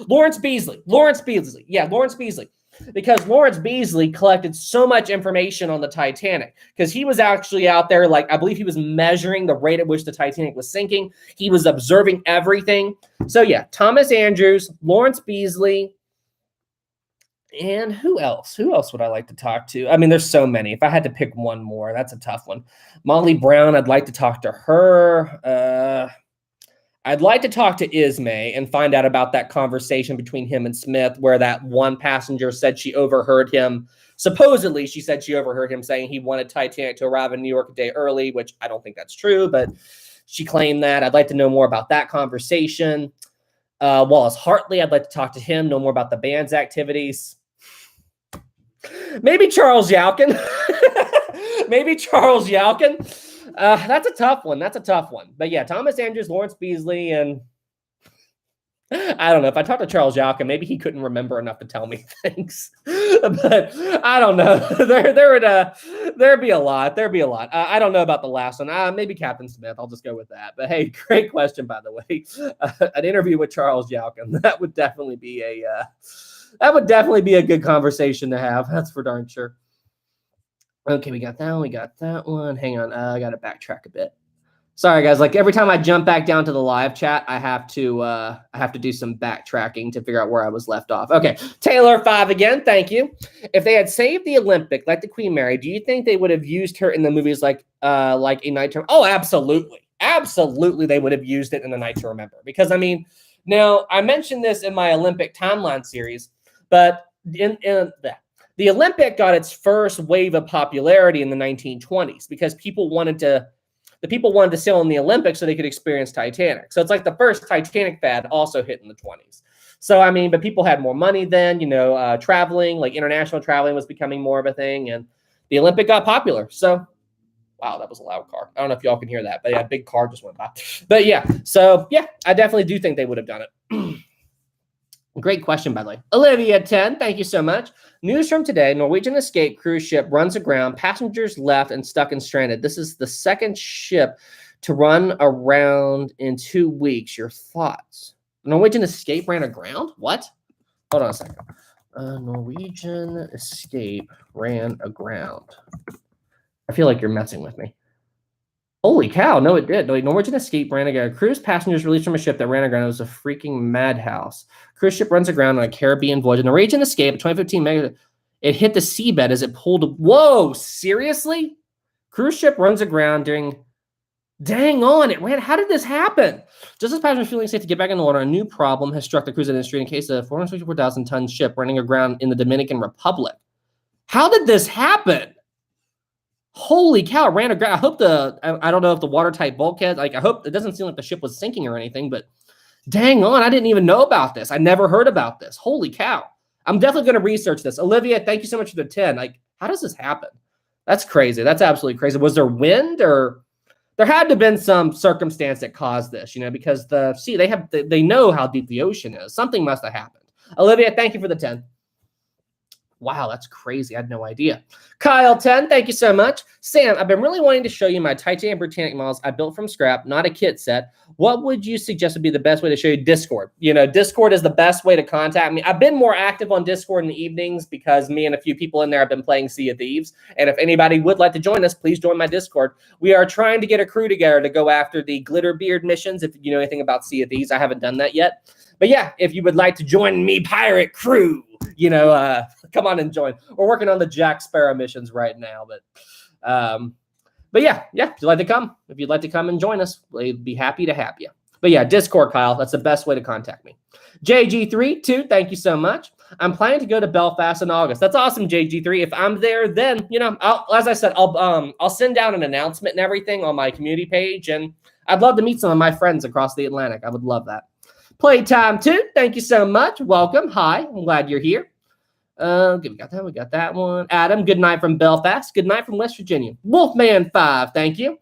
Lawrence Beasley. Lawrence Beasley. Yeah, Lawrence Beasley. Because Lawrence Beasley collected so much information on the Titanic because he was actually out there, like, I believe he was measuring the rate at which the Titanic was sinking. He was observing everything. So yeah, Thomas Andrews, Lawrence Beasley, and who else? Who else would I like to talk to? I mean, there's so many. If I had to pick one more, that's a tough one. Molly Brown, I'd like to talk to her. I'd like to talk to Ismay and find out about that conversation between him and Smith, where that one passenger said she overheard him. Supposedly, she said she overheard him saying he wanted Titanic to arrive in New York a day early, which I don't think that's true, but she claimed that. I'd like to know more about that conversation. Wallace Hartley, I'd like to talk to him, know more about the band's activities. Maybe Charles Yelkin. Maybe Charles Yelkin. That's a tough one. That's a tough one. But yeah, Thomas Andrews, Lawrence Beasley, and I don't know. If I talked to Charles Yelkin, maybe he couldn't remember enough to tell me things. But I don't know. There'd be a lot. There'd be a lot. I don't know about the last one. Maybe Captain Smith. I'll just go with that. But hey, great question, by the way. An interview with Charles Yelkin. That would definitely be a good conversation to have. That's for darn sure. Okay, we got that one. We got that one. Hang on. I got to backtrack a bit. Sorry, guys. Like every time I jump back down to the live chat, I have to do some backtracking to figure out where I was left off. Okay, Taylor 5 again. Thank you. If they had saved the Olympic like the Queen Mary, do you think they would have used her in the movies like A Night to? Oh, absolutely, absolutely. They would have used it in A Night to Remember because I mean, now I mentioned this in my Olympic timeline series, but the Olympic got its first wave of popularity in the 1920s because people wanted to sail in the Olympics so they could experience Titanic. So it's like the first Titanic fad also hit in the 20s. So, I mean, but people had more money then, traveling, like international traveling was becoming more of a thing. And the Olympic got popular. So, wow, that was a loud car. I don't know if y'all can hear that, but yeah, a big car just went by. But yeah, so yeah, I definitely do think they would have done it. Great question, by the way. Olivia 10, thank you so much. News from today, Norwegian escape cruise ship runs aground, passengers left and stuck and stranded. This is the second ship to run around in 2 weeks. Your thoughts? Norwegian escape ran aground? What? Hold on a second. Norwegian escape ran aground. I feel like you're messing with me. Holy cow, no, it did. Norwegian escape ran aground. Cruise passengers released from a ship that ran aground. It was a freaking madhouse. Cruise ship runs aground on a Caribbean voyage. Norwegian escape, 2015, it hit the seabed as it pulled. Whoa, seriously? Cruise ship runs aground during. Dang on, it ran. How did this happen? Just as passengers feeling safe to get back in the water, a new problem has struck the cruise industry in case of a 464,000-ton ship running aground in the Dominican Republic. How did this happen? Holy cow, it ran aground. I hope I don't know if the watertight bulkhead, I hope it doesn't seem like the ship was sinking or anything, but dang on, I didn't even know about this. I never heard about this. Holy cow. I'm definitely going to research this. Olivia, thank you so much for the 10. How does this happen? That's crazy. That's absolutely crazy. Was there wind or there had to have been some circumstance that caused this, because they know how deep the ocean is. Something must have happened. Olivia, thank you for the 10. Wow, that's crazy. I had no idea. Kyle 10, thank you so much. Sam, I've been really wanting to show you my Titanic Britannic models I built from scrap, not a kit set. What would you suggest would be the best way to show you? Discord? Discord is the best way to contact me. I've been more active on Discord in the evenings because me and a few people in there have been playing Sea of Thieves. And if anybody would like to join us, please join my Discord. We are trying to get a crew together to go after the Glitterbeard missions. If you know anything about Sea of Thieves, I haven't done that yet. But yeah, if you would like to join me, pirate crew, come on and join. We're working on the Jack Sparrow missions right now, but yeah, if you'd like to come and join us, we'd be happy to have you. But yeah, Discord, Kyle, that's the best way to contact me. JG32, thank you so much. I'm planning to go to Belfast in August. That's awesome, JG3. If I'm there, then as I said, I'll send down an announcement and everything on my community page, and I'd love to meet some of my friends across the Atlantic. I would love that. Playtime 2, thank you so much. Welcome. Hi, I'm glad you're here. We got that one. Adam, good night from Belfast. Good night from West Virginia. Wolfman 5, thank you.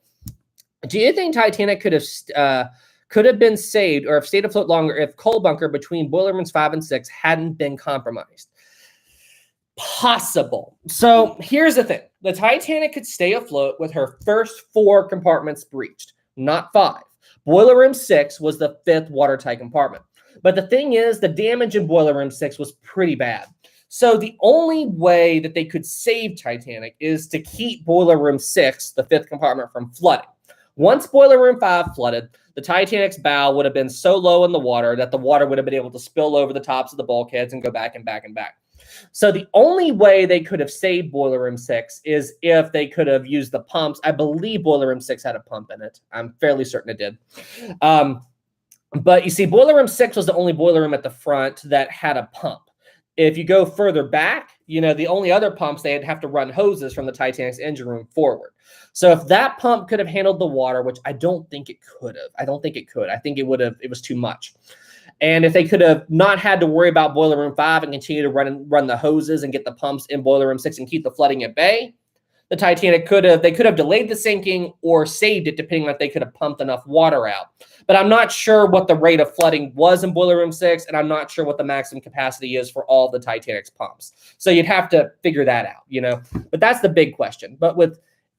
Do you think Titanic could have been saved or have stayed afloat longer if coal bunker between boiler rooms 5 and 6 hadn't been compromised? Possible. So here's the thing. The Titanic could stay afloat with her first 4 compartments breached, not 5. Boiler Room 6 was the 5th watertight compartment. But the thing is, the damage in Boiler Room 6 was pretty bad. So the only way that they could save Titanic is to keep Boiler Room 6, the 5th compartment, from flooding. Once Boiler Room 5 flooded, the Titanic's bow would have been so low in the water that the water would have been able to spill over the tops of the bulkheads and go back and back and back. So the only way they could have saved Boiler Room 6 is if they could have used the pumps. I believe Boiler Room 6 had a pump in it. I'm fairly certain it did. But you see, Boiler Room 6 was the only boiler room at the front that had a pump. If you go further back, the only other pumps, they'd have to run hoses from the Titanic's engine room forward. So if that pump could have handled the water, which I don't think it could have. I don't think it could. I think it was too much. And if they could have not had to worry about Boiler Room 5 and continue to run the hoses and get the pumps in Boiler Room 6 and keep the flooding at bay, the Titanic could have delayed the sinking or saved it, depending on if they could have pumped enough water out. But I'm not sure what the rate of flooding was in Boiler Room 6, and I'm not sure what the maximum capacity is for all the Titanic's pumps. So you'd have to figure that out, But that's the big question. But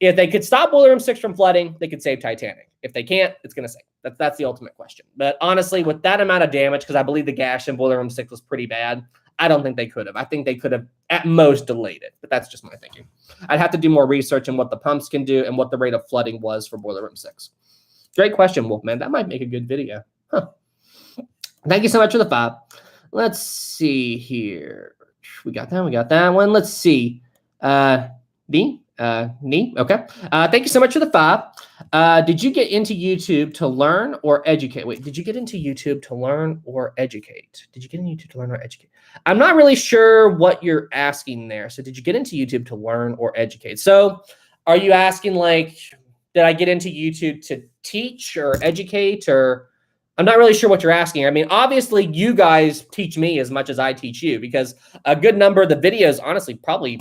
if they could stop Boiler Room 6 from flooding, they could save Titanic. If they can't, it's going to sink. That's the ultimate question. But honestly, with that amount of damage, because I believe the gash in Boiler Room 6 was pretty bad, I don't think they could have. I think they could have at most delayed it, but that's just my thinking. I'd have to do more research on what the pumps can do and what the rate of flooding was for Boiler Room 6. Great question, Wolfman. That might make a good video. Huh. Thank you so much for the 5. Let's see here. We got that one. Let's see. D? Okay. Thank you so much for the 5. Did you get into YouTube to learn or educate? Wait, did you get into YouTube to learn or educate? Did you get into YouTube to learn or educate? I'm not really sure what you're asking there. So did you get into YouTube to learn or educate? So are you asking did I get into YouTube to teach or educate, or I'm not really sure what you're asking. I mean, obviously you guys teach me as much as I teach you, because a good number of the videos, honestly, probably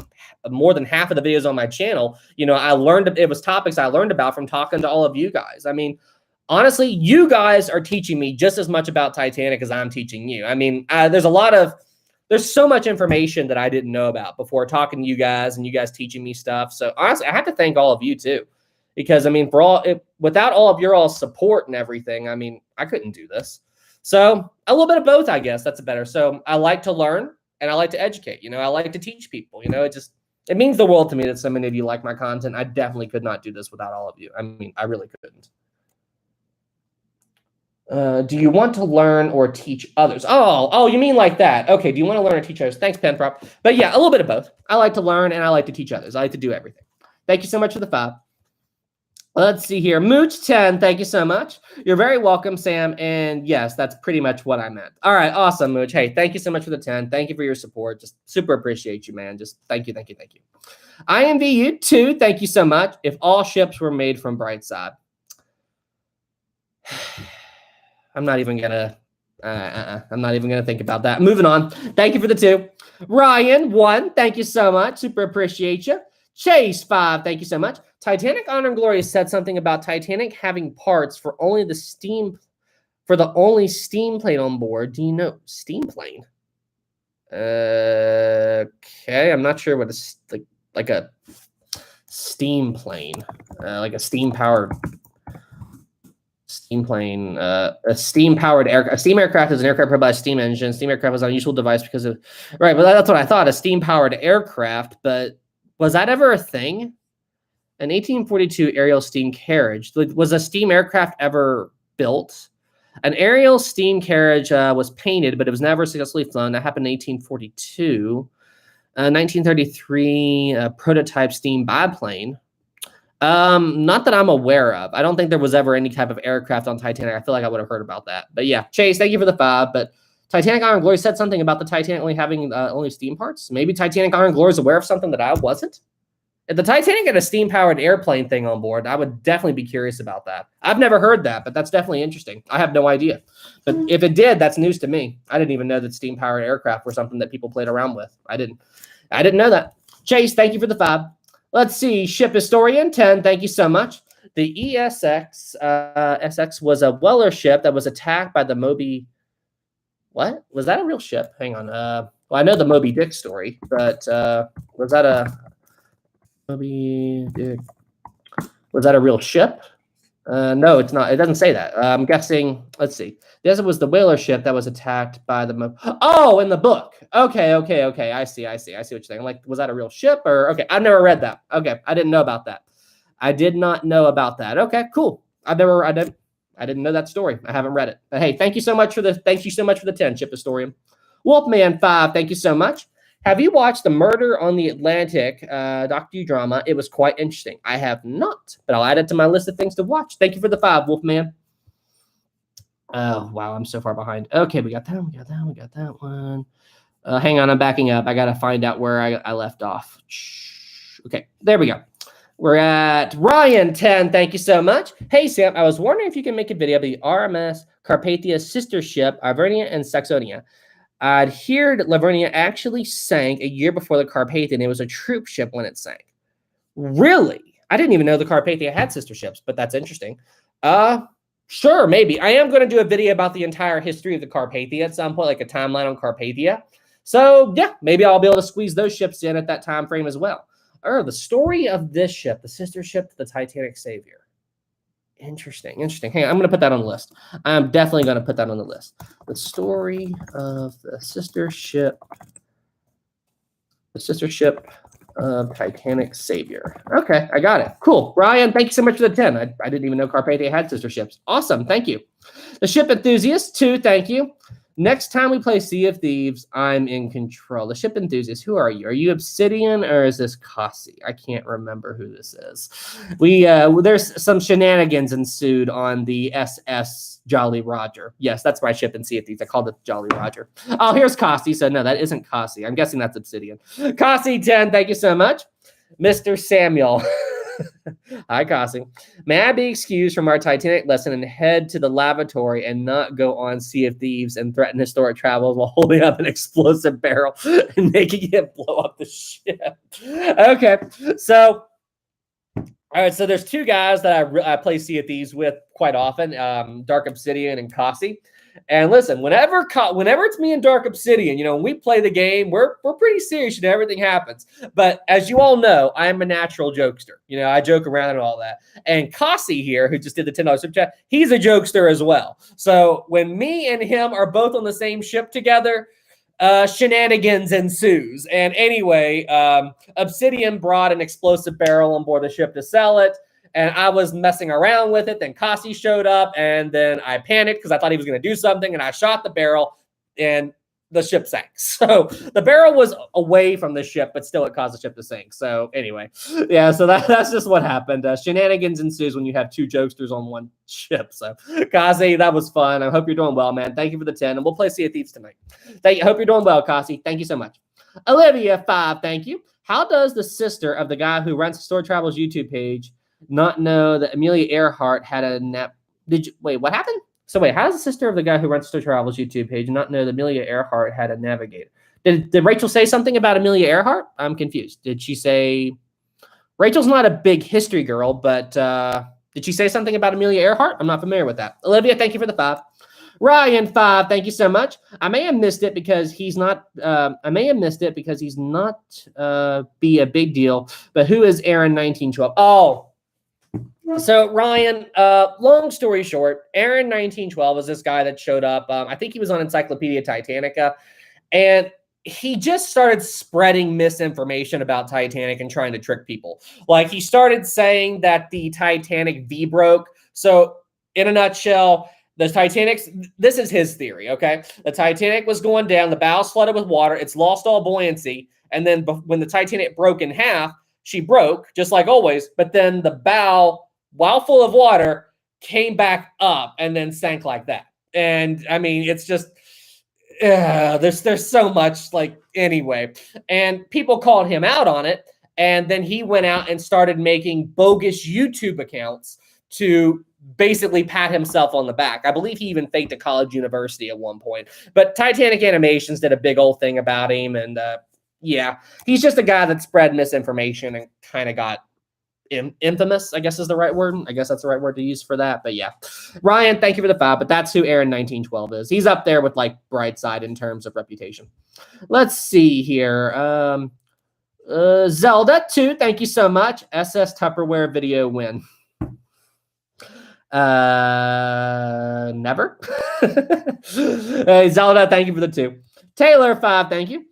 more than half of the videos on my channel, it was topics I learned about from talking to all of you guys. I mean, honestly, you guys are teaching me just as much about Titanic as I'm teaching you. I mean, there's so much information that I didn't know about before talking to you guys and you guys teaching me stuff. So honestly, I have to thank all of you too, because I mean, without all of your all support and everything, I mean, I couldn't do this. So a little bit of both, I guess. That's better. So I like to learn and I like to educate. I like to teach people. It means the world to me that so many of you like my content. I definitely could not do this without all of you. I mean, I really couldn't. Do you want to learn or teach others? Oh, you mean like that? Okay. Do you want to learn or teach others? Thanks, Penprop. But yeah, a little bit of both. I like to learn and I like to teach others. I like to do everything. Thank you so much for the 5. Let's see here. Mooch 10. Thank you so much. You're very welcome, Sam. And yes, that's pretty much what I meant. All right. Awesome, Mooch. Hey, thank you so much for the 10. Thank you for your support. Just super appreciate you, man. Just thank you. IMVU 2. Thank you so much. If all ships were made from Brightside. I'm not even gonna think about that. Moving on. Thank you for the 2. Ryan 1. Thank you so much. Super appreciate you. Chase 5. Thank you so much. Titanic Honor and Glory said something about Titanic having parts for the only steam plane on board. Do you know steam plane? Okay, I'm not sure what it's like a steam plane, like a steam powered. Steam plane, a steam aircraft. A steam aircraft is an aircraft powered by a steam engine. Steam aircraft was an unusual device because of right. But that's what I thought. A steam powered aircraft. But was that ever a thing? An 1842 aerial steam carriage. Was a steam aircraft ever built? An aerial steam carriage was painted, but it was never successfully flown. That happened in 1842. 1933 prototype steam biplane. Not that I'm aware of. I don't think there was ever any type of aircraft on Titanic. I feel like I would have heard about that. But yeah, Chase, thank you for the 5. But Titanic Honor and Glory said something about the Titanic only having only steam parts. Maybe Titanic Honor and Glory is aware of something that I wasn't. If the Titanic had a steam-powered airplane thing on board, I would definitely be curious about that. I've never heard that, but that's definitely interesting. I have no idea. But if it did, that's news to me. I didn't even know that steam-powered aircraft were something that people played around with. I didn't know that. Chase, thank you for the 5. Let's see. Ship Historian 10. Thank you so much. The ESX SX was a Weller ship that was attacked by the Moby. What? Was that a real ship? Hang on. Well, I know the Moby Dick story, but was that a Moby Dick? Was that a real ship? No, it's not. It doesn't say that. I'm guessing. Let's see. This was the whaler ship that was attacked by the. Oh, in the book. Okay. I see what you're saying. I'm like, was that a real ship or? Okay, I've never read that. Okay, I didn't know about that. I did not know about that. Okay, cool. I didn't know that story. I haven't read it. But hey, thank you so much for the 10, Ship Historian. Wolfman 5, thank you so much. Have you watched the Murder on the Atlantic docudrama? It was quite interesting. I have not, but I'll add it to my list of things to watch. Thank you for the 5, Wolfman. Oh, wow, I'm so far behind. Okay, we got that one. Hang on, I'm backing up. I got to find out where I left off. Okay, there we go. We're at Ryan 10. Thank you so much. Hey, Sam, I was wondering if you can make a video of the RMS Carpathia sister ship, Ivernia and Saxonia. I'd heard Lavernia actually sank a year before the Carpathia, and it was a troop ship when it sank. Really? I didn't even know the Carpathia had sister ships, but that's interesting. Sure, maybe. I am going to do a video about the entire history of the Carpathia at some point, like a timeline on Carpathia. So, yeah, maybe I'll be able to squeeze those ships in at that time frame as well. The story of this ship, the sister ship to the Titanic Savior. Interesting. Hey, I'm going to put that on the list. I'm definitely going to put that on the list. The story of the sister ship of Titanic Savior. Okay, I got it. Cool. Ryan, thank you so much for the 10. I didn't even know Carpathia had sister ships. Awesome. Thank you. The Ship Enthusiast, 2. Thank you. Next time we play Sea of Thieves, I'm in control. The Ship Enthusiast, who are you? Are you Obsidian or is this Kasi? I can't remember who this is. There's some shenanigans ensued on the SS Jolly Roger. Yes, that's my ship in Sea of Thieves. I called it Jolly Roger. Oh, here's Kasi. So no, that isn't Kasi. I'm guessing that's Obsidian. Kasi 10, thank you so much. Mr. Samuel. Hi, Kasi. May I be excused from our Titanic lesson and head to the lavatory and not go on Sea of Thieves and threaten historic travels while holding up an explosive barrel and making it blow up the ship? Okay, so all right, so there's 2 guys that I play Sea of Thieves with quite often, Dark Obsidian and Kasi. And listen, whenever it's me and Dark Obsidian, when we play the game, we're pretty serious and everything happens. But as you all know, I am a natural jokester. I joke around and all that. And Kasi here, who just did the $10 super chat, he's a jokester as well. So when me and him are both on the same ship together, shenanigans ensues. And anyway, Obsidian brought an explosive barrel on board the ship to sell it. And I was messing around with it. Then Kasi showed up, and then I panicked because I thought he was going to do something, and I shot the barrel, and the ship sank. So the barrel was away from the ship, but still it caused the ship to sink. So anyway, yeah, so that's just what happened. Shenanigans ensues when you have 2 jokesters on one ship. So Kasi, that was fun. I hope you're doing well, man. Thank you for the 10, and we'll play Sea of Thieves tonight. I hope you're doing well, Kasi. Thank you so much. Olivia 5, thank you. How does the sister of the guy who runs Story Travel's YouTube page not know that Amelia Earhart had a nap? Wait, what happened? So wait, how does the sister of the guy who runs Story Travel's YouTube page not know that Amelia Earhart had a navigator? Did Rachel say something about Amelia Earhart? I'm confused. Did she say... Rachel's not a big history girl, but did she say something about Amelia Earhart? I'm not familiar with that. Olivia, thank you for the 5. Ryan 5, thank you so much. I may have missed it because he's not be a big deal. But who is Aaron 1912? Oh, so Ryan, long story short, Aaron 1912 is this guy that showed up. I think he was on Encyclopedia Titanica, and he just started spreading misinformation about Titanic and trying to trick people. Like, he started saying that the Titanic V broke. So in a nutshell, the Titanic's, this is his theory, okay? The Titanic was going down, the bow's flooded with water, it's lost all buoyancy, and then when the Titanic broke in half, she broke, just like always, but then the bow, while full of water, came back up and then sank like that. And, I mean, it's just, there's so much, like, anyway. And people called him out on it, and then he went out and started making bogus YouTube accounts to basically pat himself on the back. I believe he even faked a college university at one point. But Titanic Animations did a big old thing about him, and yeah, he's just a guy that spread misinformation and kind of got infamous, I guess is the right word. I guess that's the right word to use for that. But yeah, Ryan, thank you for the 5. But that's who Aaron 1912 is. He's up there with like Brightside in terms of reputation. Let's see here. Zelda 2, thank you so much. SS Tupperware video win. Never. Zelda, thank you for the 2. Taylor, 5, thank you.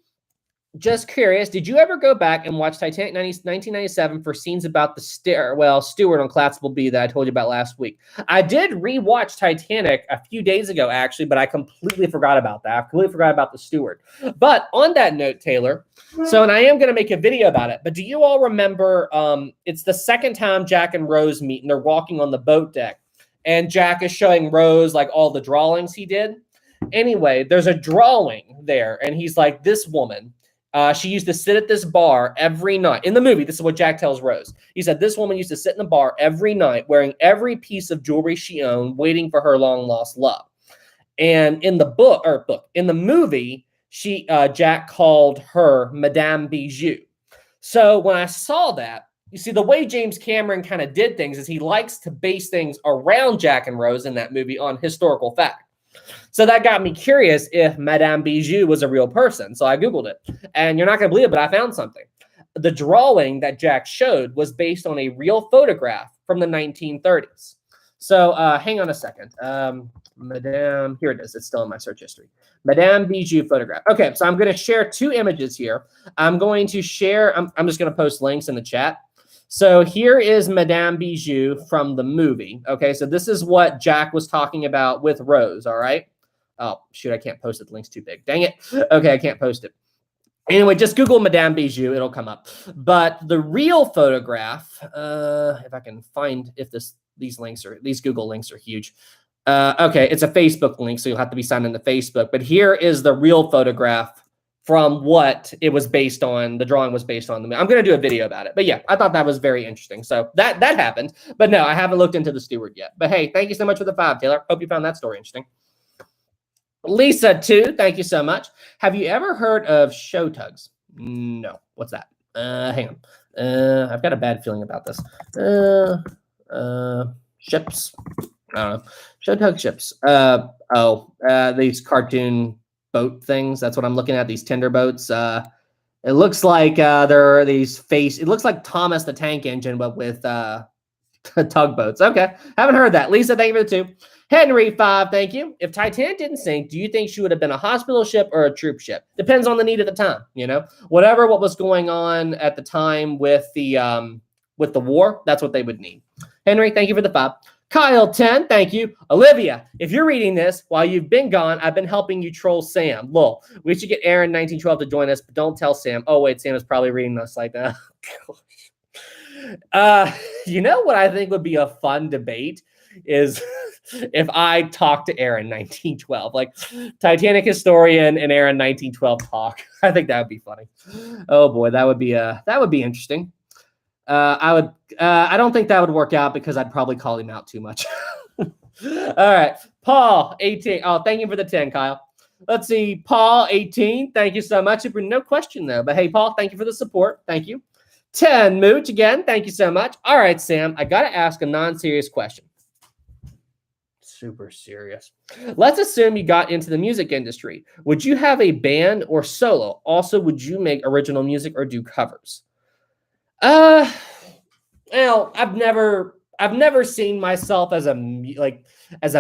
Just curious, did you ever go back and watch Titanic 1997 for scenes about the steward on Collapsible B that I told you about last week? I did rewatch Titanic a few days ago, actually, but I completely forgot about that. I completely forgot about the steward. But on that note, Taylor, and I am going to make a video about it, but do you all remember, it's the second time Jack and Rose meet, and they're walking on the boat deck, and Jack is showing Rose, like, all the drawings he did? Anyway, there's a drawing there, and he's like, this woman, she used to sit at this bar every night. In the movie, this is what Jack tells Rose. He said, this woman used to sit in the bar every night, wearing every piece of jewelry she owned, waiting for her long-lost love. And in the movie, Jack called her Madame Bijou. So when I saw that, you see, the way James Cameron kind of did things is he likes to base things around Jack and Rose in that movie on historical fact. So that got me curious if Madame Bijou was a real person. So I Googled it. And you're not going to believe it, but I found something. The drawing that Jack showed was based on a real photograph from the 1930s. So hang on a second. Madame, here it is. It's still in my search history. Madame Bijou photograph. Okay, so I'm going to share 2 images here. I'm going to share, I'm just going to post links in the chat. So here is Madame Bijou from the movie. Okay, so this is what Jack was talking about with Rose, all right? Oh, shoot, I can't post it. The link's too big. Dang it. Okay, I can't post it. Anyway, just Google Madame Bijou. It'll come up. But the real photograph, if I can find if these Google links are huge. Okay, it's a Facebook link, so you'll have to be signed into Facebook. But here is the real photograph from what it was based on. The drawing was based on. I'm going to do a video about it. But yeah, I thought that was very interesting. So that happened. But no, I haven't looked into the steward yet. But hey, thank you so much for the 5, Taylor. Hope you found that story interesting. Lisa, 2, thank you so much. Have you ever heard of show tugs? No. What's that? Hang on. I've got a bad feeling about this. Ships. I don't know. Show tug ships. These cartoon boat things. That's what I'm looking at. These tender boats. It looks like there are these it looks like Thomas the Tank Engine, but with tugboats. Okay. Haven't heard that. Lisa, thank you for the 2. Henry, 5, thank you. If Titanic didn't sink, do you think she would have been a hospital ship or a troop ship? Depends on the need at the time, you know? Whatever what was going on at the time with the war, that's what they would need. Henry, thank you for the 5. Kyle, 10, thank you. Olivia, if you're reading this while you've been gone, I've been helping you troll Sam. Lol. We should get Aaron 1912 to join us, but don't tell Sam. Oh, wait, Sam is probably reading us like that. You know what I think would be a fun debate is if I talk to Aaron 1912, like Titanic historian and Aaron 1912 talk. I think that would be funny. Oh boy, that would be interesting. I don't think that would work out because I'd probably call him out too much. All right, Paul, 18. Oh, thank you for the 10, Kyle. Let's see, Paul, 18. Thank you so much. No question though, but hey, Paul, thank you for the support. Thank you. 10, Mooch, again, thank you so much. All right, Sam, I got to ask a non-serious question. Super serious. Let's assume you got into the music industry. Would you have a band or solo? Also, would you make original music or do covers? Well, I've never seen myself as a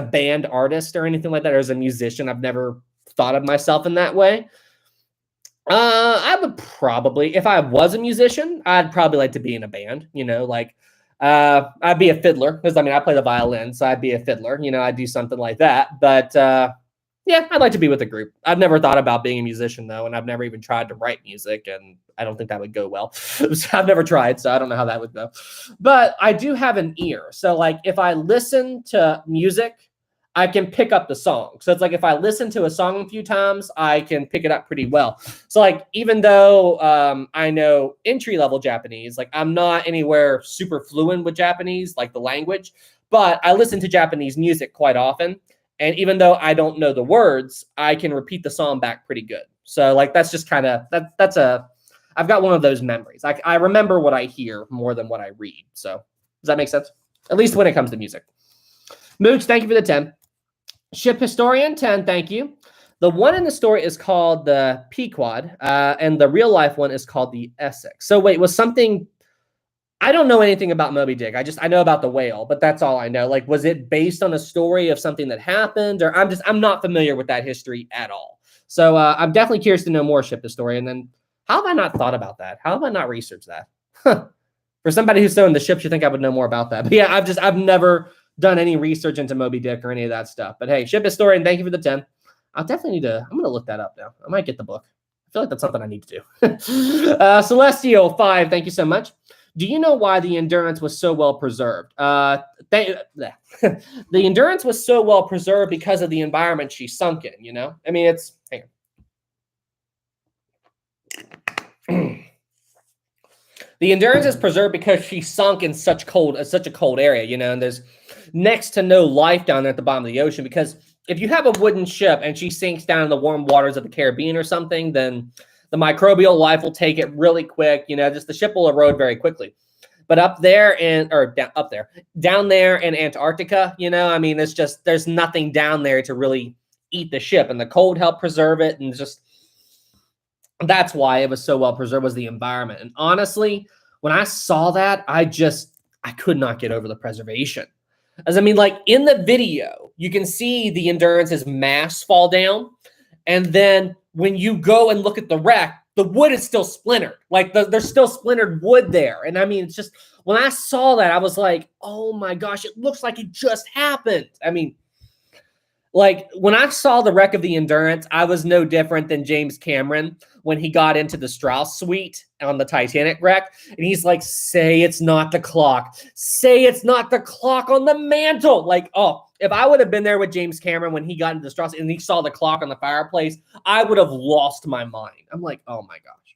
band artist or anything like that, or as a musician. I've never thought of myself in that way. I would probably, if I was a musician, I'd probably like to be in a band, you know, like, I'd be a fiddler because I play the violin, so I'd be a fiddler, you know, I'd do something like that. But, yeah, I'd like to be with a group. I've never thought about being a musician though. And I've never even tried to write music, and I don't think that would go well. So I've never tried, so I don't know how that would go, but I do have an ear. So like, if I listen to music, I can pick up the song. So it's like, if I listen to a song a few times, I can pick it up pretty well. So like, even though I know entry-level Japanese, like I'm not anywhere super fluent with Japanese, like the language, but I listen to Japanese music quite often. And even though I don't know the words, I can repeat the song back pretty good. So like, that's just kind of, I've got one of those memories. I remember what I hear more than what I read. So does that make sense? At least when it comes to music. Mooch, thank you for the 10. Ship Historian, 10, thank you. The one in the story is called the Pequod, and the real life one is called the Essex. So wait, was something I don't know anything about Moby Dick. I know about the whale, but that's all I know. Like, was it based on a story of something that happened, or I'm not familiar with that history at all. So I'm definitely curious to know more Ship the Story. And then, how have I not thought about that? How have I not researched that? Huh. For somebody who's so into ships, you think I would know more about that. But yeah, I've never done any research into Moby Dick or any of that stuff. But hey, Ship Historian, and thank you for the 10. I'll definitely need to, I'm going to look that up now. I might get the book. I feel like that's something I need to do. Celestial 5, thank you so much. Do you know why the Endurance was so well preserved? The Endurance was so well preserved because of the environment she sunk in, you know? I mean, it's, hang on. The Endurance is preserved because she sunk in such a cold area, you know, and there's next to no life down there at the bottom of the ocean. Because if you have a wooden ship and she sinks down in the warm waters of the Caribbean or something, then the microbial life will take it really quick. You know, just the ship will erode very quickly. But down there in Antarctica, you know, I mean, there's nothing down there to really eat the ship, and the cold helped preserve it, and just. That's why it was so well preserved, was the environment. And honestly, when I saw that, I could not get over the preservation. As I mean, like in the video, you can see the Endurance's mast fall down. And then when you go and look at the wreck, the wood is still splintered. Like there's still splintered wood there. And I mean, it's just, when I saw that, I was like, oh my gosh, it looks like it just happened. I mean, like when I saw the wreck of the Endurance, I was no different than James Cameron when he got into the Strauss suite on the Titanic wreck. And he's like, say it's not the clock. Say it's not the clock on the mantle. Like, oh, if I would have been there with James Cameron when he got into the Strauss and he saw the clock on the fireplace, I would have lost my mind. I'm like, oh my gosh.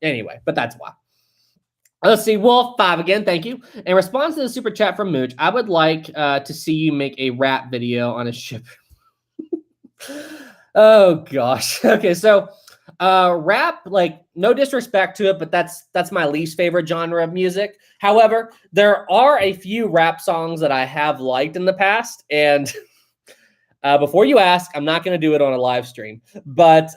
Anyway, but that's why. Let's see, Wolf 5 again, thank you. In response to the super chat from Mooch, I would like to see you make a rap video on a ship. Oh gosh. Okay, so rap, like, no disrespect to it, but that's my least favorite genre of music. However, there are a few rap songs that I have liked in the past, and before you ask, I'm not going to do it on a live stream. But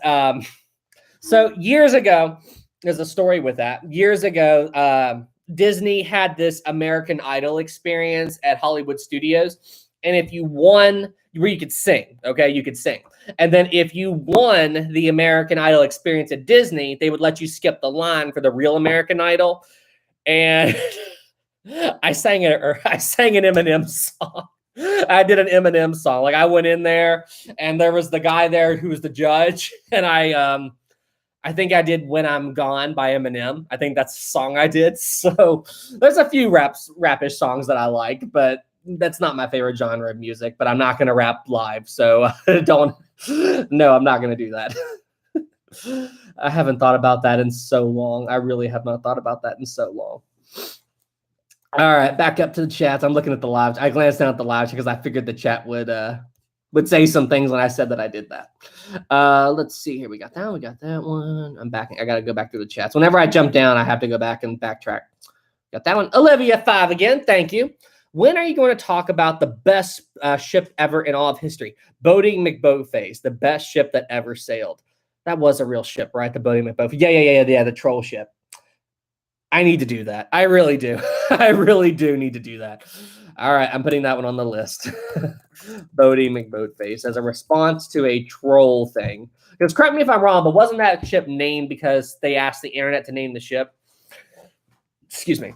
so years ago, there's a story with that. Years ago, Disney had this American Idol experience at Hollywood Studios. And if you won, where you could sing, okay? You could sing. And then if you won the American Idol experience at Disney, they would let you skip the line for the real American Idol. And I sang an Eminem song. I did an Eminem song. Like, I went in there, and there was the guy there who was the judge. And I think I did When I'm Gone by Eminem. I think that's the song I did. So there's a few rapish songs that I like, but that's not my favorite genre of music. But I'm not going to rap live. So no, I'm not going to do that. I haven't thought about that in so long. I really have not thought about that in so long. All right, back up to the chats. I'm looking at the live. I glanced down at the live because I figured the chat would say some things when I said that I did that. Let's see here. We got that one. I'm back. I got to go back through the chats. Whenever I jump down, I have to go back and backtrack. Got that one. Olivia 5 again. Thank you. When are you going to talk about the best ship ever in all of history? Boating McBoatface, the best ship that ever sailed. That was a real ship, right? The Boating McBoatface. Yeah, the troll ship. I need to do that. I really do. I really do need to do that. All right, I'm putting that one on the list. Boating McBoatface as a response to a troll thing. Because correct me if I'm wrong, but wasn't that ship named because they asked the internet to name the ship? Excuse me.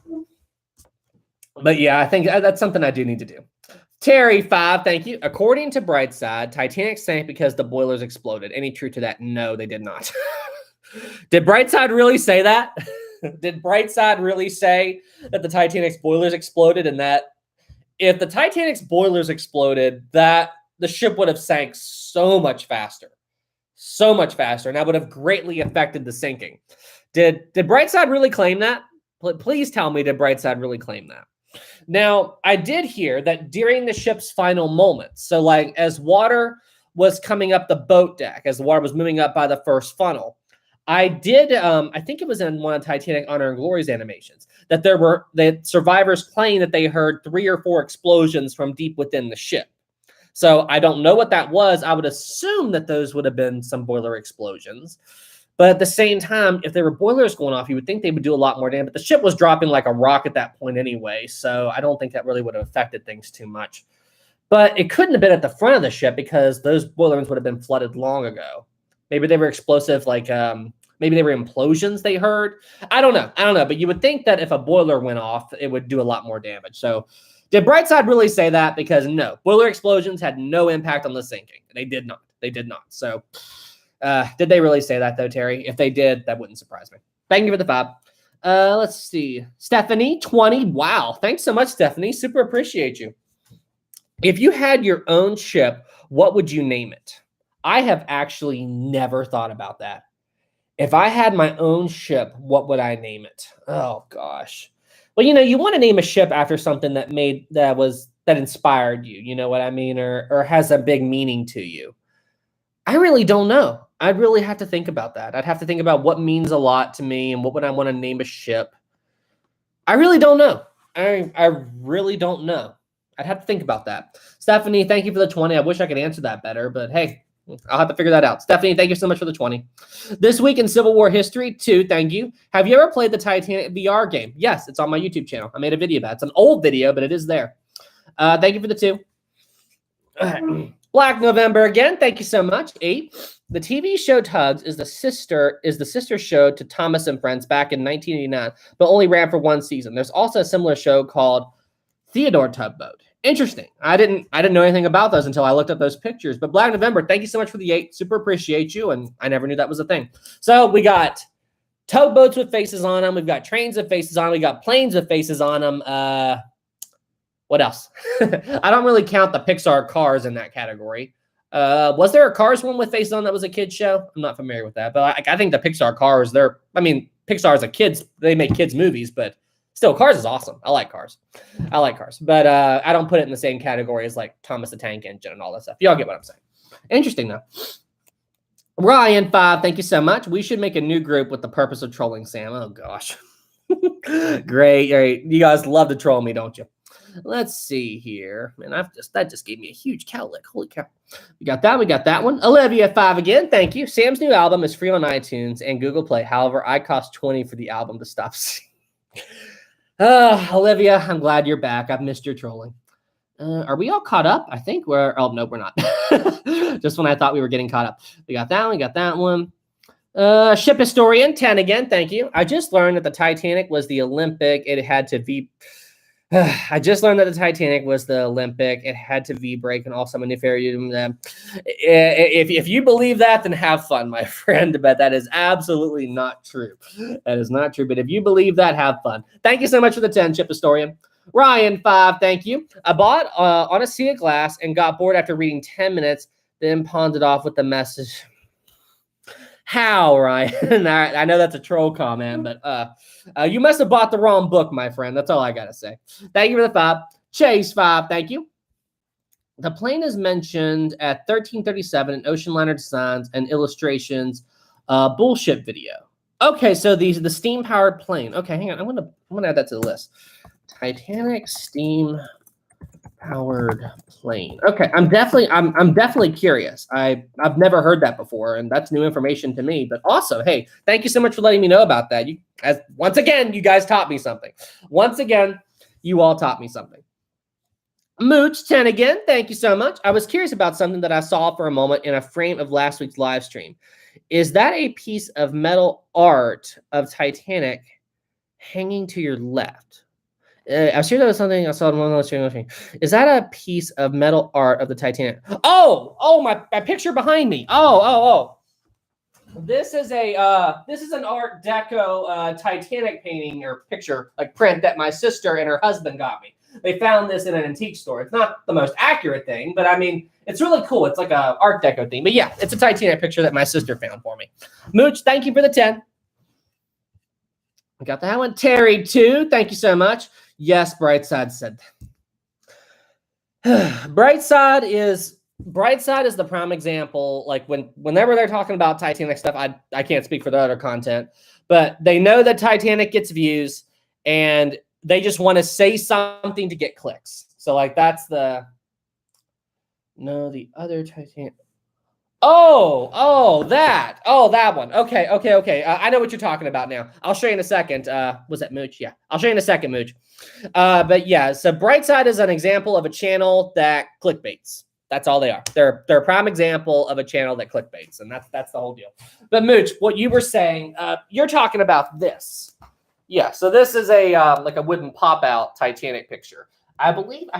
But yeah, I think that's something I do need to do. Terry 5, thank you. According to Brightside, Titanic sank because the boilers exploded. Any truth to that? No, they did not. Did Brightside really say that? Did Brightside really say that the Titanic's boilers exploded, and that if the Titanic's boilers exploded, that the ship would have sank so much faster, and that would have greatly affected the sinking? Did Brightside really claim that? Please tell me, did Brightside really claim that? Now, I did hear that during the ship's final moments, so like as water was coming up the boat deck, as the water was moving up by the first funnel, I think it was in one of Titanic Honor and Glory's animations, that the survivors claimed that they heard 3 or 4 explosions from deep within the ship. So I don't know what that was. I would assume that those would have been some boiler explosions. But at the same time, if there were boilers going off, you would think they would do a lot more damage. But the ship was dropping like a rock at that point anyway, so I don't think that really would have affected things too much. But it couldn't have been at the front of the ship because those boiler rooms would have been flooded long ago. Maybe they were explosive, like maybe they were implosions they heard. I don't know. But you would think that if a boiler went off, it would do a lot more damage. So did Brightside really say that? Because no, boiler explosions had no impact on the sinking. They did not. So did they really say that though, Terry? If they did, that wouldn't surprise me. Thank you for the 5. Let's see. Stephanie, 20. Wow. Thanks so much, Stephanie. Super appreciate you. If you had your own ship, what would you name it? I have actually never thought about that. If I had my own ship, what would I name it? Oh gosh. Well, you want to name a ship after something that inspired you, you know what I mean, or has a big meaning to you. I really don't know. I'd really have to think about that. I'd have to think about what means a lot to me and what would I want to name a ship. I really don't know. I really don't know. I'd have to think about that. Stephanie, thank you for the 20. I wish I could answer that better, but hey, I'll have to figure that out. Stephanie, thank you so much for the 20. This week in Civil War history, 2, thank you. Have you ever played the Titanic VR game? Yes, it's on my YouTube channel. I made a video about it. It's an old video, but it is there. Thank you for the 2. Black November again. Thank you so much. 8. The TV show Tugs is the sister show to Thomas and Friends back in 1989, but only ran for 1 season. There's also a similar show called Theodore Tugboat. Interesting. I didn't know anything about those until I looked up those pictures. But Black November, thank you so much for the 8. Super appreciate you, and I never knew that was a thing. So we got tugboats with faces on them. We've got trains with faces on them. We got planes with faces on them. What else? I don't really count the Pixar Cars in that category. Was there a Cars one with faces on that was a kid's show? I'm not familiar with that, but I think the Pixar Cars, Pixar is a kids, they make kids movies, but still, Cars is awesome. I like Cars. But I don't put it in the same category as like Thomas the Tank Engine and all that stuff. Y'all get what I'm saying. Interesting though. Ryan 5, thank you so much. We should make a new group with the purpose of trolling Sam. Oh gosh. Great. You guys love to troll me, don't you? Let's see here. Man, that just gave me a huge cow lick. Holy cow. We got that one. Olivia 5 again. Thank you. Sam's new album is free on iTunes and Google Play. However, I cost $20 for the album to stop seeing. Olivia, I'm glad you're back. I've missed your trolling. Are we all caught up? I think we're no, we're not. Just when I thought we were getting caught up. We got that one. Ship Historian 10 again. Thank you. I just learned that the Titanic was the Olympic. It had to be V-break and also maneuver. If you believe that, then have fun, my friend. But that is absolutely not true. That is not true. But if you believe that, have fun. Thank you so much for the 10, Ship Historian. Ryan 5, thank you. I bought on a sea of glass and got bored after reading 10 minutes, then pawned it off with the message. How, Ryan? I know that's a troll comment, but you must have bought the wrong book, my friend. That's all I got to say. Thank you for the 5. Chase 5, thank you. The plane is mentioned at 1337 in Ocean Liner Designs and Illustrations bullshit video. Okay, so the steam-powered plane. Okay, hang on. I'm gonna add that to the list. Titanic steam-powered plane. Okay, I'm definitely curious. I've never heard that before, and that's new information to me. But also, hey, thank you so much for letting me know about that. Once again, you guys taught me something. Once again, you all taught me something. Mooch 10 again. Thank you so much. I was curious about something that I saw for a moment in a frame of last week's live stream. Is that a piece of metal art of Titanic hanging to your left? I'm sure that was something I saw in one of those. Is that a piece of metal art of the Titanic? Oh, my picture behind me. Oh. This is an Art Deco Titanic painting or picture, like print that my sister and her husband got me. They found this in an antique store. It's not the most accurate thing, but I mean, it's really cool. It's like a Art Deco thing. But yeah, it's a Titanic picture that my sister found for me. Mooch, thank you for the 10. We got that one. Terry 2, thank you so much. Yes, Brightside said that. Brightside is the prime example. Like whenever they're talking about Titanic stuff, I can't speak for the other content, but they know that Titanic gets views and they just want to say something to get clicks. So like that's the other Titanic. that one. Okay. I know what you're talking about now. I'll show you in a second. Was that Mooch? Yeah, I'll show you in a second, Mooch. But yeah, so Brightside is an example of a channel that clickbaits. That's all they are. They're a prime example of a channel that clickbaits, and that's the whole deal. But Mooch, what you were saying, you're talking about this. Yeah, so this is a like a wooden pop-out Titanic picture. I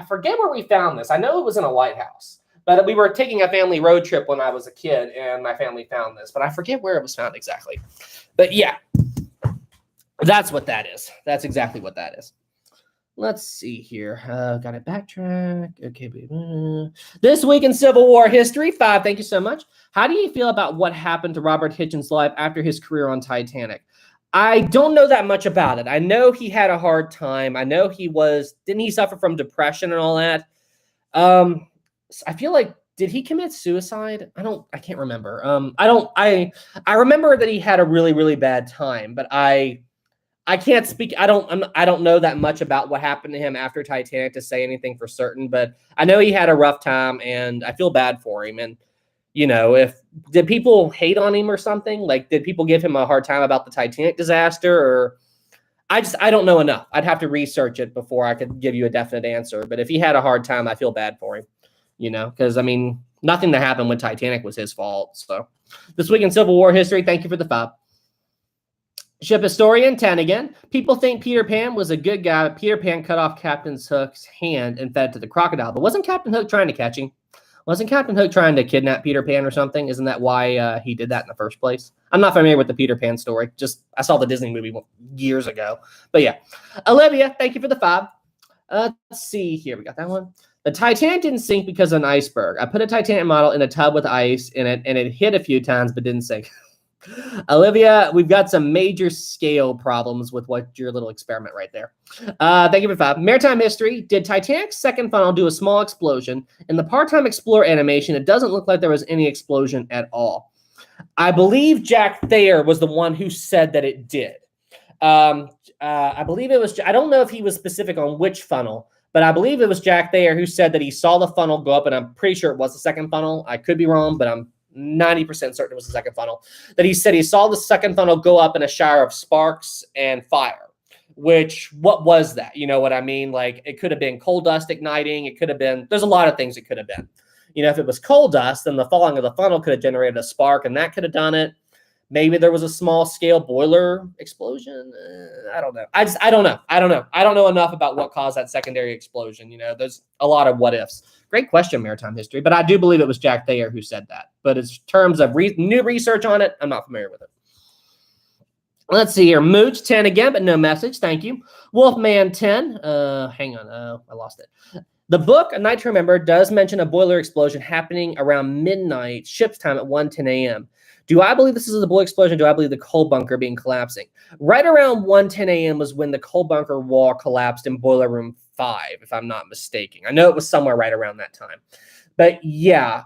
forget where we found this. I know it was in a White House. But we were taking a family road trip when I was a kid, and my family found this. But I forget where it was found exactly. But yeah, that's what that is. That's exactly what that is. Let's see here. Got to backtrack. Okay. This week in Civil War history, 5. Thank you so much. How do you feel about what happened to Robert Hitchens' life after his career on Titanic? I don't know that much about it. I know he had a hard time. I know didn't he suffer from depression and all that? I feel like, did he commit suicide? I can't remember. I remember that he had a really, really bad time, but I can't speak. I don't know that much about what happened to him after Titanic to say anything for certain, but I know he had a rough time and I feel bad for him. And, did people hate on him or something? Like, did people give him a hard time about the Titanic disaster, or I don't know enough. I'd have to research it before I could give you a definite answer. But if he had a hard time, I feel bad for him. Because, nothing that happened with Titanic was his fault. So this week in Civil War history, thank you for the 5. Ship historian, 10 again. People think Peter Pan was a good guy, but Peter Pan cut off Captain Hook's hand and fed it to the crocodile. But wasn't Captain Hook trying to catch him? Wasn't Captain Hook trying to kidnap Peter Pan or something? Isn't that why he did that in the first place? I'm not familiar with the Peter Pan story. I saw the Disney movie years ago. But yeah. Olivia, thank you for the 5. Let's see here. We got that one. The Titanic didn't sink because of an iceberg. I put a Titanic model in a tub with ice in it, and it hit a few times but didn't sink. Olivia, we've got some major scale problems with what your little experiment right there. Thank you for 5. Maritime history. Did Titanic's second funnel do a small explosion? In the part-time Explorer animation, it doesn't look like there was any explosion at all. I believe Jack Thayer was the one who said that it did. I believe it was, I don't know if he was specific on which funnel, but I believe it was Jack Thayer who said that he saw the funnel go up, and I'm pretty sure it was the second funnel. I could be wrong, but I'm 90% certain it was the second funnel. That he said he saw the second funnel go up in a shower of sparks and fire. What was that? You know what I mean? Like, it could have been coal dust igniting. It could have been, there's a lot of things it could have been. If it was coal dust, then the falling of the funnel could have generated a spark, and that could have done it. Maybe there was a small scale boiler explosion. I don't know. I don't know. I don't know enough about what caused that secondary explosion. There's a lot of what ifs. Great question, Maritime history. But I do believe it was Jack Thayer who said that. But in terms of new research on it, I'm not familiar with it. Let's see here. Mooch 10 again, but no message. Thank you. Wolfman 10. Hang on. I lost it. The book, A Night to Remember, does mention a boiler explosion happening around midnight ship's time at 1:10 a.m. Do I believe this is a boiler explosion? Do I believe the coal bunker collapsing? Right around 1:10 a.m. was when the coal bunker wall collapsed in boiler room 5, if I'm not mistaken. I know it was somewhere right around that time. But yeah,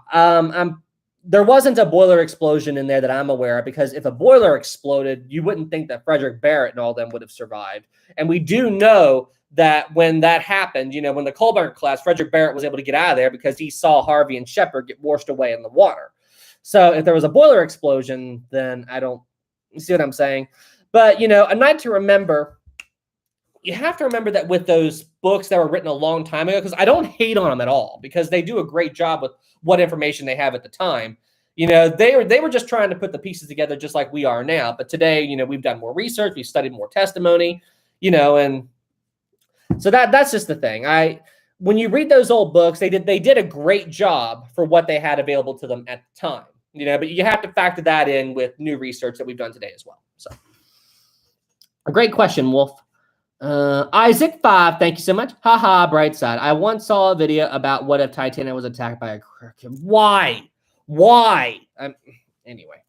there wasn't a boiler explosion in there that I'm aware of, because if a boiler exploded, you wouldn't think that Frederick Barrett and all them would have survived. And we do know that when that happened, when the coal bunker collapsed, Frederick Barrett was able to get out of there because he saw Harvey and Shepard get washed away in the water. So if there was a boiler explosion, then you see what I'm saying? But, A Night to Remember, you have to remember that with those books that were written a long time ago, because I don't hate on them at all, because they do a great job with what information they have at the time. They were just trying to put the pieces together just like we are now. But today, we've done more research, we've studied more testimony, and so that's just the thing. When you read those old books, they did a great job for what they had available to them at the time. But you have to factor that in with new research that we've done today as well. So, a great question, Wolf. Isaac 5, thank you so much. Haha, bright side. I once saw a video about what if Titanic was attacked by a kraken. Why? Anyway.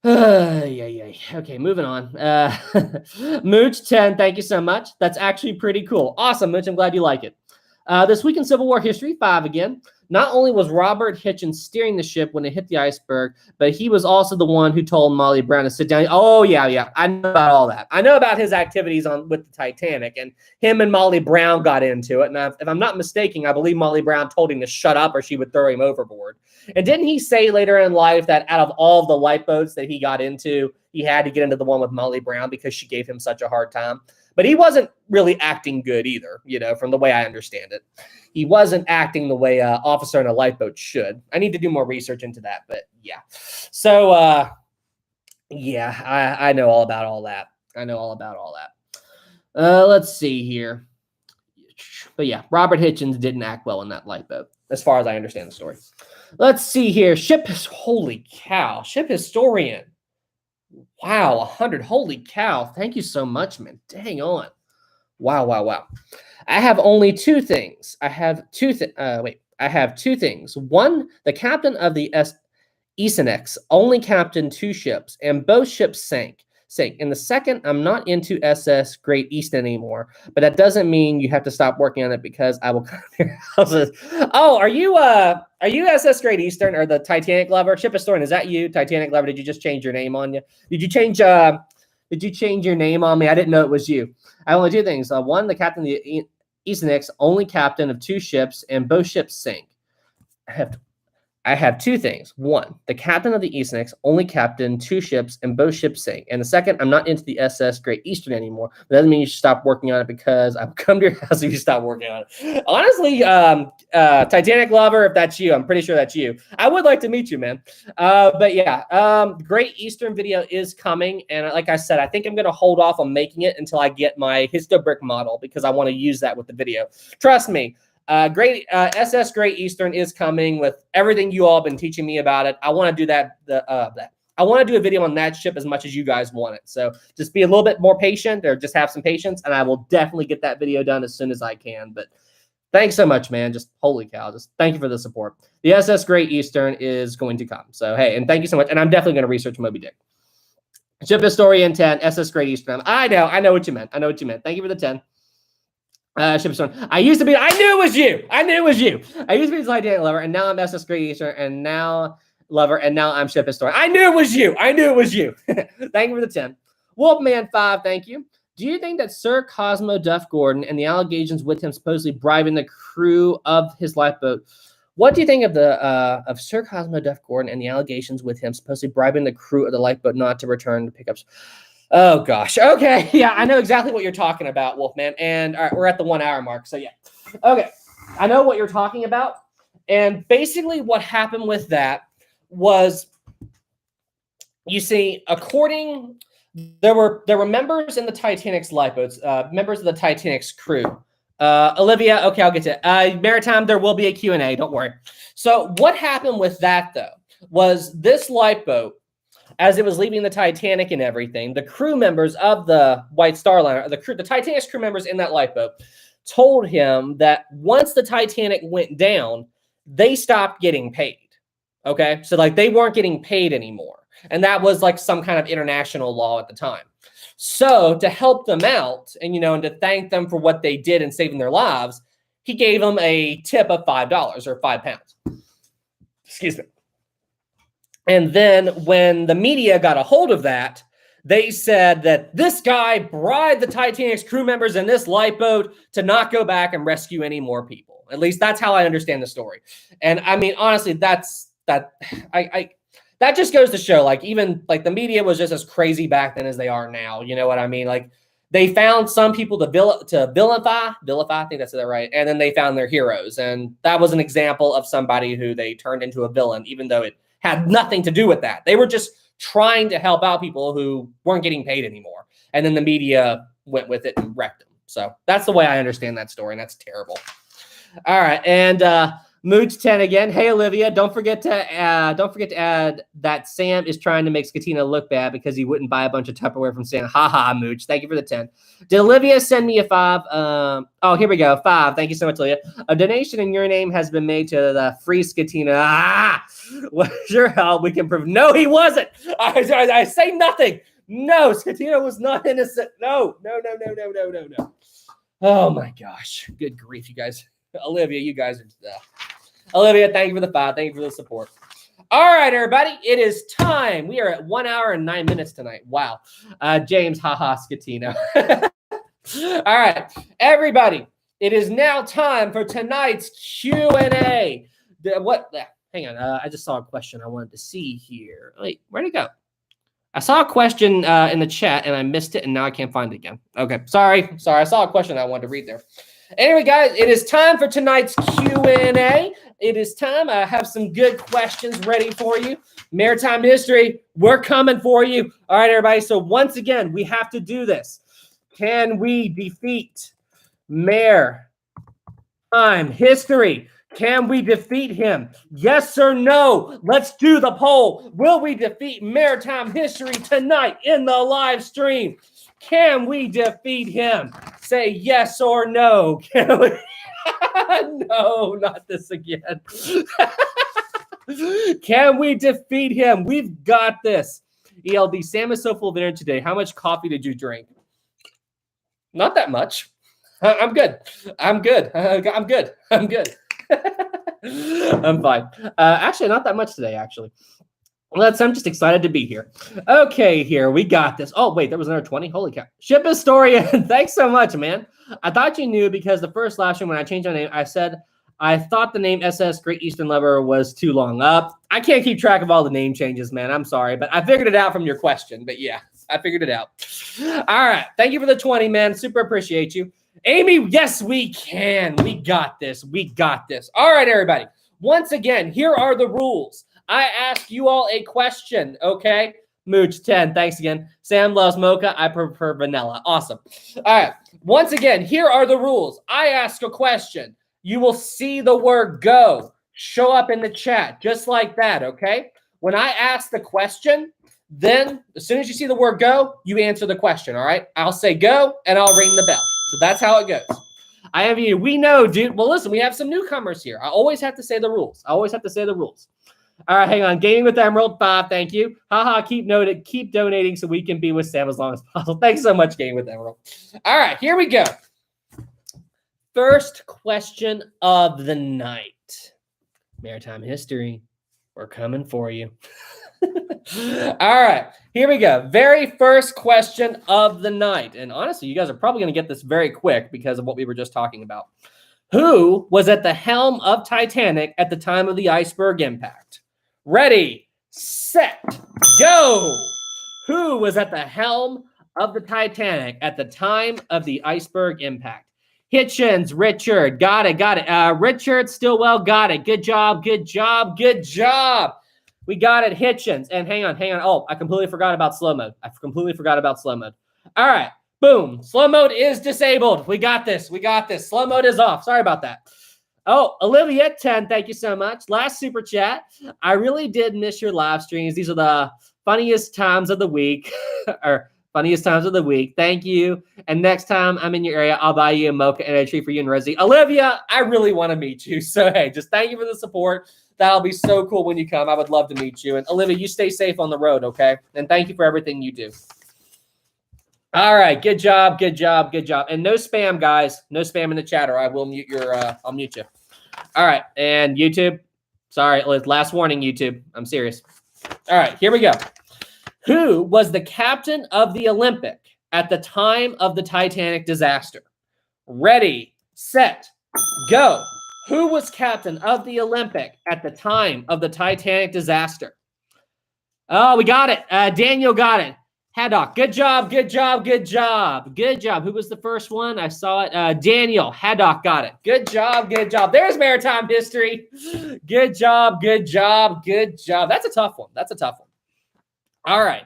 Yeah. Okay, moving on. Mooch 10, thank you so much. That's actually pretty cool. Awesome, Mooch. I'm glad you like it. This week in Civil War history, 5 again. Not only was Robert Hitchens steering the ship when it hit the iceberg, but he was also the one who told Molly Brown to sit down. Oh, yeah. I know about all that. I know about his activities with the Titanic, and him and Molly Brown got into it. And if I'm not mistaken, I believe Molly Brown told him to shut up or she would throw him overboard. And didn't he say later in life that out of all of the lifeboats that he got into, he had to get into the one with Molly Brown because she gave him such a hard time? But he wasn't really acting good either, from the way I understand it. He wasn't acting the way an officer in a lifeboat should. I need to do more research into that, but yeah. So, I know all about all that. Let's see here. But yeah, Robert Hitchens didn't act well in that lifeboat, as far as I understand the story. Let's see here. Holy cow. Ship historian. Wow, 100. Holy cow. Thank you so much, man. Dang on. Wow. I have only two things. I have two things. One, the captain of the Esenex only captained 2 ships, and both ships sank. And the second, I'm not into SS Great Eastern anymore, but that doesn't mean you have to stop working on it because I will come to your houses. Oh, are you SS Great Eastern or the Titanic lover? Ship historian, is that you? Titanic lover, did you just change your name on you? Did you change your name on me? I didn't know it was you. I only 2 things. One, the captain of the Esenex, only captain of 2 ships, and both ships sank. I have 2 things. One, the captain of the Esenex only captained 2 ships, and both ships sank. And the second, I'm not into the SS Great Eastern anymore. That doesn't mean you should stop working on it because I'll come to your house if you stop working on it. Honestly, Titanic lover, if that's you, I'm pretty sure that's you. I would like to meet you, man. But yeah, Great Eastern video is coming. And like I said, I think I'm going to hold off on making it until I get my Histobrick model because I want to use that with the video. Trust me. SS Great Eastern is coming with everything you all have been teaching me about it. I want to do that. I want to do a video on that ship as much as you guys want it. So just be a little bit more patient, or just have some patience, and I will definitely get that video done as soon as I can. But thanks so much, man. Just holy cow. Just thank you for the support. The SS Great Eastern is going to come. So hey, and thank you so much. And I'm definitely going to research Moby Dick. Ship historian 10, SS Great Eastern. I know what you meant. Thank you for the 10. I used to be. I knew it was you. I used to be the Titanic lover, and now I'm SS Great Eastern, and now I'm ship historian. I knew it was you. Thank you for the 10. Wolfman 5. Thank you. Do you think that Sir Cosmo Duff Gordon and the allegations with him supposedly bribing the crew of his lifeboat? What do you think of of Sir Cosmo Duff Gordon and the allegations with him supposedly bribing the crew of the lifeboat not to return to pickups? Oh, gosh. Okay. Yeah, I know exactly what you're talking about, Wolfman. And all right, we're at the 1 hour mark. So, yeah. Okay. I know what you're talking about. And basically what happened with that was, you see, there were members in the Titanic's lifeboats, members of the Titanic's crew. Olivia, okay, I'll get to it. Maritime, there will be a Q&A. Don't worry. So what happened with that, though, was this lifeboat, as it was leaving the Titanic and everything, the crew members of the White Star Liner, the Titanic's crew members in that lifeboat, told him that once the Titanic went down, they stopped getting paid. Okay, so like they weren't getting paid anymore, and that was like some kind of international law at the time. So to help them out, and and to thank them for what they did in saving their lives, he gave them a tip of $5 or £5. Excuse me. And then when the media got a hold of that, they said that this guy bribed the Titanic's crew members in this lifeboat to not go back and rescue any more people. At least that's how I understand the story. And I mean, honestly, that just goes to show, like, even like the media was just as crazy back then as they are now. You know what I mean? Like, they found some people to vilify, I think that's right. And then they found their heroes. And that was an example of somebody who they turned into a villain, even though it had nothing to do with that. They were just trying to help out people who weren't getting paid anymore. And then the media went with it and wrecked them. So that's the way I understand that story, and that's terrible. All right, and Mooch 10 again. Hey Olivia, don't forget to add that Sam is trying to make Skatina look bad because he wouldn't buy a bunch of Tupperware from Sam. Haha, Mooch. Thank you for the 10. Did Olivia send me a 5? Oh, here we go. 5. Thank you so much, Olivia. A donation in your name has been made to the free Skatina. Well, sure, how we can prove. No, he wasn't. I say nothing. No, Skatina was not innocent. No. Oh my gosh. Good grief, you guys. Olivia, you guys are Olivia, thank you for the 5. Thank you for the support. All right, everybody, it is time. We are at 1 hour and 9 minutes tonight. Wow. James, haha, Scatino. All right, everybody, it is now time for tonight's Q&A. Hang on, I just saw a question I wanted to see here. Wait, where'd it go? I saw a question in the chat, and I missed it, and now I can't find it again. Okay, sorry. I saw a question I wanted to read there. Anyway, guys, it is time for tonight's Q&A. It is time. I have some good questions ready for you. Maritime history, we're coming for you. All right, everybody, so once again, we have to do this. Can we defeat Maritime history? Can we defeat him? Yes or no? Let's do the poll. Will we defeat Maritime history tonight in the live stream? Can we defeat him? Say yes or no. Can we? No, not this again. Can we defeat him? We've got this. ELD, Sam is so full of energy today. How much coffee did you drink? Not that much. I'm good. I'm good. I'm fine. Actually, not that much today, actually. I'm just excited to be here. Okay, here, we got this. Oh, wait, there was another 20? Holy cow. Ship Historian, thanks so much, man. I thought you knew because the first live stream when I changed my name, I said I thought the name SS Great Eastern Lover was too long up. I can't keep track of all the name changes, man. I'm sorry, but I figured it out from your question. But yeah, I figured it out. All right. Thank you for the 20, man. Super appreciate you. Amy, yes, we can. We got this. We got this. All right, everybody. Once again, here are the rules. I ask you all a question, okay? Mooch 10, thanks again. Sam loves mocha. I prefer vanilla. Awesome. All right. Once again, here are the rules. I ask a question. You will see the word go show up in the chat, just like that, okay? When I ask the question, then as soon as you see the word go, you answer the question, all right? I'll say go, and I'll ring the bell. So that's how it goes. I have you. We know, dude. Well, listen, we have some newcomers here. I always have to say the rules. All right, hang on. Gaming with Emerald 5, thank you. Haha, keep donating so we can be with Sam as long as possible. Thanks so much, Gaming with Emerald. All right, here we go. First question of the night. Maritime history. We're coming for you. All right, here we go. Very first question of the night. And honestly, you guys are probably going to get this very quick because of what we were just talking about. Who was at the helm of Titanic at the time of the iceberg impact? Ready, set, go. Who was at the helm of the Titanic at the time of the iceberg impact? Hitchens, Richard, got it. Richard, Stillwell, got it. Good job. We got it, Hitchens. And hang on. Oh, I completely forgot about slow mode. All right, boom. Slow mode is disabled. We got this. Slow mode is off. Sorry about that. Oh, Olivia 10, thank you so much. Last super chat. I really did miss your live streams. These are the funniest times of the week. Thank you. And next time I'm in your area, I'll buy you a mocha and a tree for you and Resi. Olivia, I really want to meet you. So, hey, just thank you for the support. That'll be so cool when you come. I would love to meet you. And Olivia, you stay safe on the road, okay? And thank you for everything you do. All right, good job. And no spam, guys. No spam in the chat, or I will mute I'll mute you. All right, and YouTube. Sorry, last warning, YouTube. I'm serious. All right, here we go. Who was the captain of the Olympic at the time of the Titanic disaster? Ready, set, go. Who was captain of the Olympic at the time of the Titanic disaster? Oh, we got it. Daniel got it. Haddock. Good job. Who was the first one? I saw it. Daniel. Haddock got it. Good job. There's maritime history. Good job. That's a tough one. All right.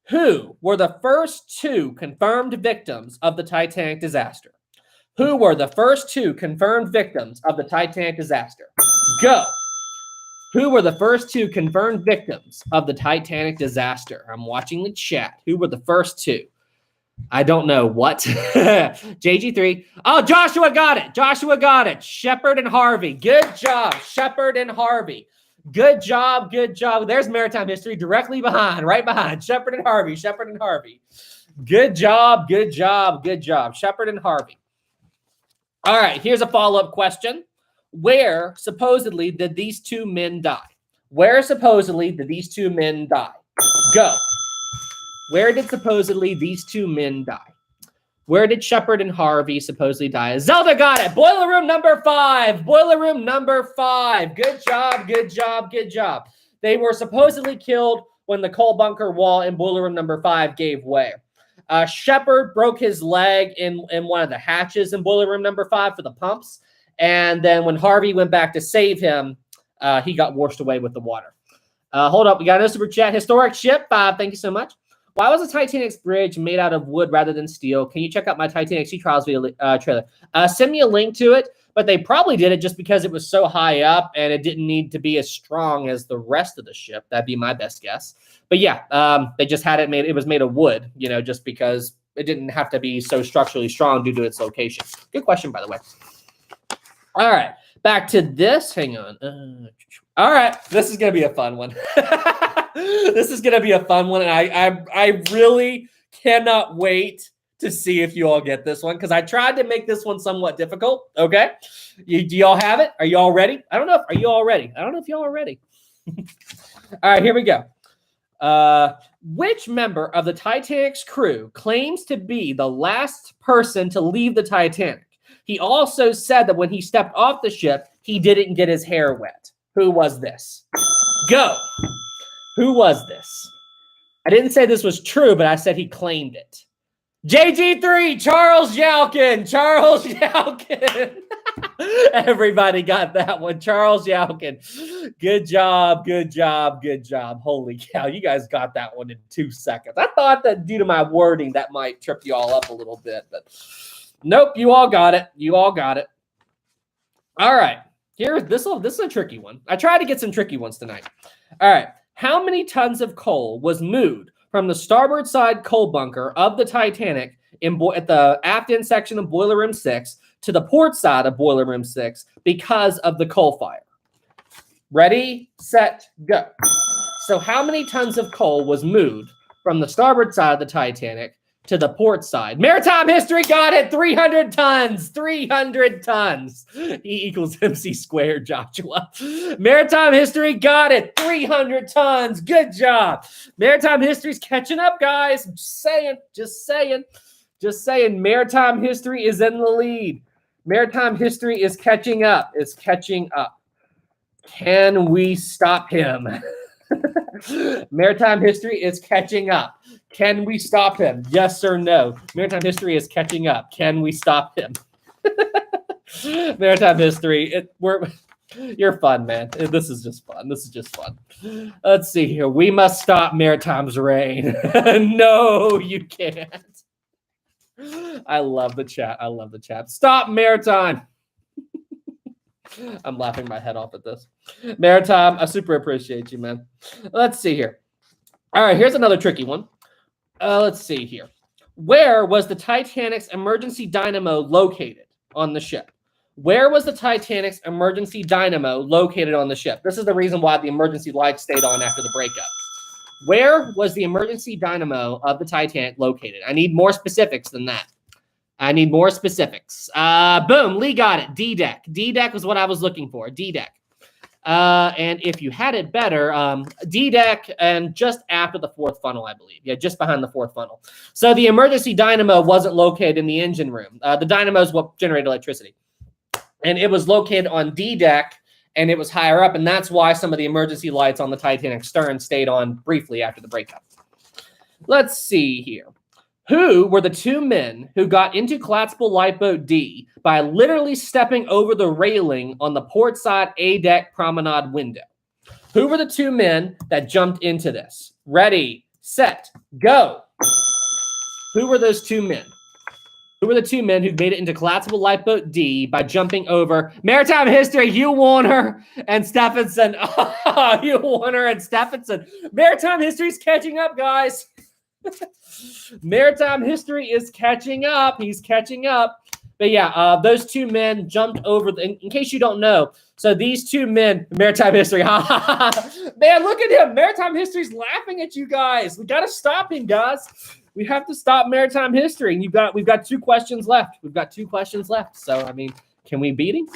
Who were the first two confirmed victims of the Titanic disaster? Go. Who were the first two confirmed victims of the Titanic disaster? I'm watching the chat. Who were the first two? I don't know. What? JG3. Oh, Joshua got it. Shepard and Harvey. Good job. Good job. There's maritime history right behind. Shepard and Harvey. Good job. Shepard and Harvey. All right, here's a follow-up question. Where supposedly did these two men die? Where supposedly did these two men die? Go. Where did supposedly these two men die? Where did Shepard and Harvey supposedly die? Zelda got it. Boiler room number 5. Boiler room number 5. Good job, good job, good job. They were supposedly killed when the coal bunker wall in boiler room number 5 gave way. Shepard broke his leg in one of the hatches in boiler room number 5 for the pumps. And then when Harvey went back to save him, he got washed away with the water. Hold up. We got a super chat. Historic ship 5. Thank you so much. Why was the Titanic's bridge made out of wood rather than steel? Can you check out my Titanic Sea Trials video trailer? Send me a link to it, but they probably did it just because it was so high up and it didn't need to be as strong as the rest of the ship. That'd be my best guess. But yeah, they just had it made. It was made of wood, you know, just because it didn't have to be so structurally strong due to its location. Good question, by the way. All right, back to this. Hang on. All right, this is gonna be a fun one. This is gonna be a fun one, and I really cannot wait to see if you all get this one because I tried to make this one somewhat difficult. Okay, do y'all have it? Are you all ready? I don't know. Are you all ready? I don't know if y'all are ready. All right, here we go. Which member of the Titanic's crew claims to be the last person to leave the Titanic? He also said that when he stepped off the ship, he didn't get his hair wet. Who was this? Go. Who was this? I didn't say this was true, but I said he claimed it. JG3, Charles Yelkin. Charles Yelkin. Everybody got that one. Charles Yelkin. Good job, good job, good job. Holy cow, you guys got that one in 2 seconds. I thought that due to my wording, that might trip you all up a little bit, but nope, you all got it. You all got it. All right. This is a tricky one. I tried to get some tricky ones tonight. All right. How many tons of coal was moved from the starboard side coal bunker of the Titanic at the aft end section of boiler room 6 to the port side of boiler room 6 because of the coal fire? Ready, set, go. So how many tons of coal was moved from the starboard side of the Titanic to the port side? Maritime History got it. 300 tons. 300 tons. E equals MC squared, Joshua. Maritime History got it. 300 tons. Good job. Maritime History's catching up, guys. Just saying. Just saying. Just saying. Maritime History is in the lead. Maritime History is catching up. It's catching up. Can we stop him? Maritime History is catching up. Can we stop him? Yes or no? Maritime History is catching up. Can we stop him? Maritime History, you're fun, man. This is just fun. This is just fun. Let's see here. We must stop Maritime's reign. No, you can't. I love the chat. I love the chat. Stop Maritime. I'm laughing my head off at this. Maritime, I super appreciate you, man. Let's see here. All right, here's another tricky one. Let's see here. Where was the Titanic's emergency dynamo located on the ship? Where was the Titanic's emergency dynamo located on the ship? This is the reason why the emergency lights stayed on after the breakup. Where was the emergency dynamo of the Titanic located? I need more specifics than that. I need more specifics. Boom, Lee got it. D-deck. D-deck was what I was looking for. D-deck. And if you had it better, D-deck and just after the fourth funnel, I believe. Yeah, just behind the fourth funnel. So the emergency dynamo wasn't located in the engine room. The dynamo is what generated electricity. And it was located on D-deck, and it was higher up, and that's why some of the emergency lights on the Titanic stern stayed on briefly after the breakup. Let's see here. Who were the two men who got into collapsible lifeboat D by literally stepping over the railing on the port side A-deck promenade window? Who were the two men that jumped into this? Ready, set, go. Who were those two men? Who were the two men who made it into collapsible lifeboat D by jumping over? Maritime History, Hugh Warner and Stephenson. Oh, Hugh Warner and Stephenson. Maritime History's catching up, guys. Maritime History is catching up. He's catching up. But yeah, those two men jumped over. In case you don't know, so these two men, Maritime History. Man, look at him. Maritime History's laughing at you guys. We got to stop him, guys. We have to stop Maritime History. And we've got 2 questions left. We've got 2 questions left. So I mean, Can we beat him?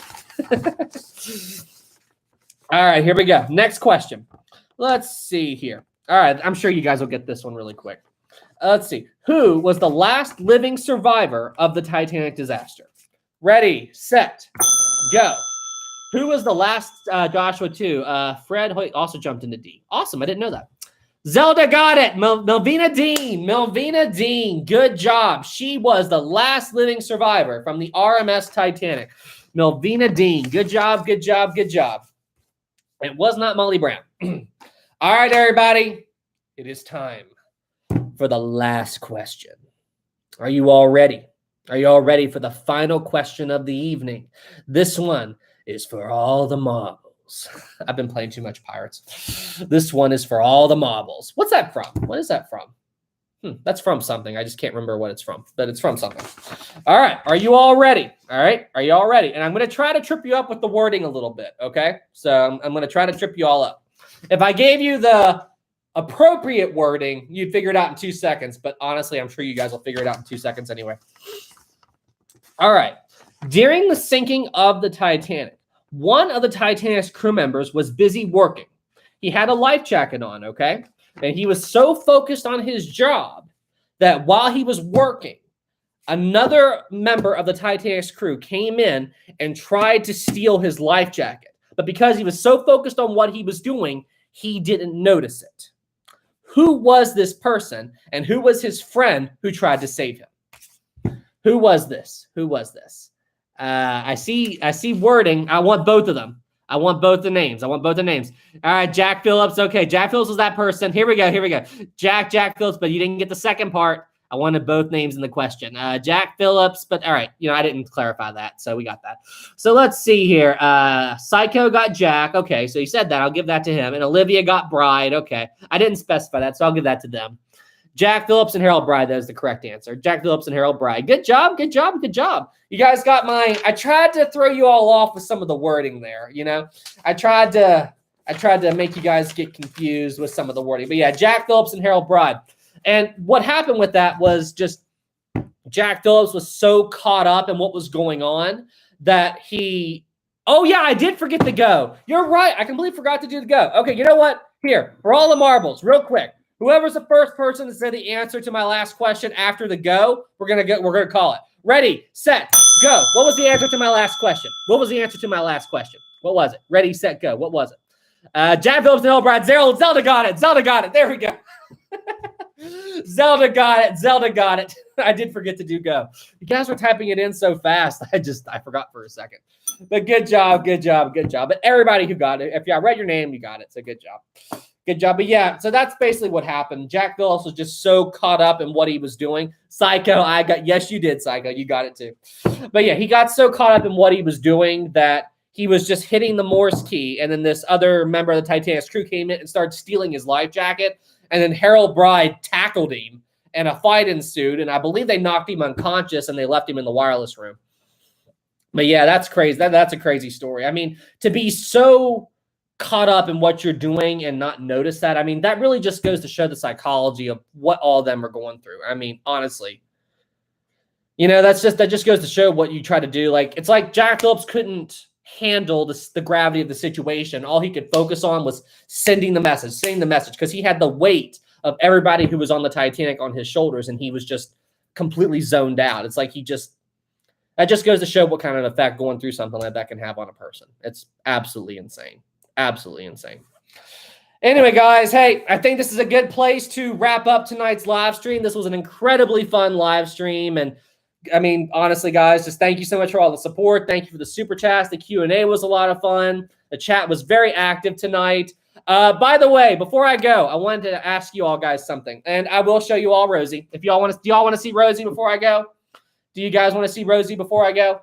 All right, here we go. Next question. Let's see here. All right, I'm sure you guys will get this one really quick. Let's see. Who was the last living survivor of the Titanic disaster? Ready, set, go. Who was the last, Joshua, too? Fred Hoyt also jumped into D. Awesome, I didn't know that. Zelda got it. Melvina Dean. Melvina Dean. Good job. She was the last living survivor from the RMS Titanic. Melvina Dean. Good job, good job, good job. It was not Molly Brown. All right, everybody. It is time for the last question. Are you all ready? Are you all ready for the final question of the evening? This one is for all the marbles. I've been playing too much Pirates. This one is for all the marbles. What's that from? What is that from? That's from something. I just can't remember what it's from, but it's from something. All right. Are you all ready? All right. Are you all ready? And I'm going to try to trip you up with the wording a little bit, okay? So I'm going to try to trip you all up. If I gave you the appropriate wording, you'd figure it out in 2 seconds, but honestly, I'm sure you guys will figure it out in 2 seconds anyway. All right. During the sinking of the Titanic, one of the Titanic's crew members was busy working. He had a life jacket on, okay? And he was so focused on his job that while he was working, another member of the Titanic's crew came in and tried to steal his life jacket. But because he was so focused on what he was doing, he didn't notice it. Who was this person, and who was his friend who tried to save him? Who was this? Who was this? I see wording. I want both of them. I want both the names. All right, Jack Phillips. Okay, Jack Phillips was that person. Here we go. Jack Phillips, but you didn't get the second part. I wanted both names in the question. Jack Phillips, but all right, I didn't clarify that, so we got that. So let's see here. Psycho got Jack. Okay, so you said that. I'll give that to him. And Olivia got Bride. Okay, I didn't specify that, so I'll give that to them. Jack Phillips and Harold Bride, that is the correct answer. Jack Phillips and Harold Bride. Good job. You guys got I tried to throw you all off with some of the wording there, I tried to make you guys get confused with some of the wording. But yeah, Jack Phillips and Harold Bride. And what happened with that was just Jack Phillips was so caught up in what was going on that oh yeah, I did forget the go. You're right. I completely forgot to do the go. Okay, you know what? Here, for all the marbles, real quick. Whoever's the first person to say the answer to my last question after the go, we're gonna call it. Ready, set, go. What was the answer to my last question? What was it? Ready, set, go. What was it? Jack Phillips and Brad. Zelda got it. There we go. Zelda got it. I did forget to do go. You guys were typing it in so fast. I forgot for a second. But good job. But everybody who got it, if I read your name, you got it. So good job. But yeah, so that's basically what happened. Jack Phillips was just so caught up in what he was doing. Psycho, yes, you did, Psycho. You got it too. But yeah, he got so caught up in what he was doing that he was just hitting the Morse key. And then this other member of the Titanic's crew came in and started stealing his life jacket. And then Harold Bride tackled him and a fight ensued. And I believe they knocked him unconscious and they left him in the wireless room. But yeah, that's crazy. That's a crazy story. I mean, to be so caught up in what you're doing and not notice that, I mean, that really just goes to show the psychology of what all of them are going through. I mean, honestly, that just goes to show what you try to do. Like, it's like Jack Phillips couldn't handle the gravity of the situation. All he could focus on was sending the message because he had the weight of everybody who was on the Titanic on his shoulders, and he was just completely zoned out. It's like that just goes to show what kind of effect going through something like that can have on a person. It's absolutely insane. Anyway, guys, hey, I think this is a good place to wrap up tonight's live stream. This was an incredibly fun live stream. And I mean, honestly, guys, just thank you so much for all the support. Thank you for the super chats. The Q&A was a lot of fun. The chat was very active tonight. By the way, before I go, I wanted to ask you all guys something, and I will show you all Rosie. Do y'all want to see Rosie before I go? Do you guys want to see Rosie before I go?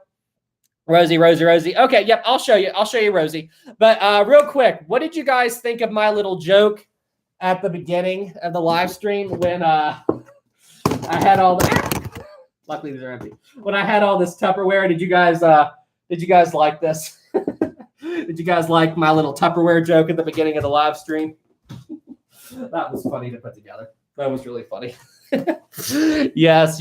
Rosie. Okay, yep, I'll show you Rosie. But real quick, what did you guys think of my little joke at the beginning of the live stream when I had all the luckily these are empty. When I had all this Tupperware, did you guys like this? Did you guys like my little Tupperware joke at the beginning of the live stream? That was funny to put together. That was really funny. Yes.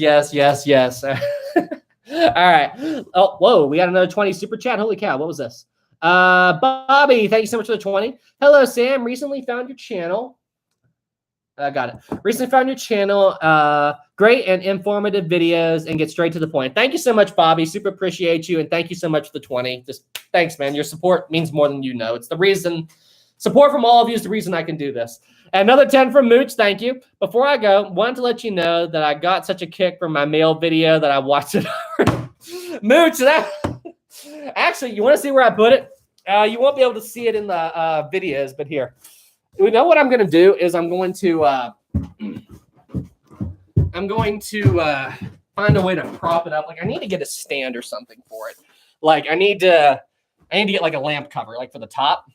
right. Oh, whoa, we got another 20 super chat. Holy cow, what was this? Bobby, thank you so much for the 20. Hello, Sam. Recently found your channel. I got it. Recently found your channel. Great and informative videos and get straight to the point. Thank you so much, Bobby. Super appreciate you. And thank you so much for the 20. Just thanks, man. Your support means more than you know. It's the reason, support from all of you is the reason I can do this. Another 10 from Mooch. Thank you. Before I go, wanted to let you know that I got such a kick from my mail video that I watched it. Mooch, that actually, you want to see where I put it? You won't be able to see it in the videos, but here. You know what I'm going to do is I'm going to find a way to prop it up. Like I need to get a stand or something for it. Like I need to get like a lamp cover, like for the top.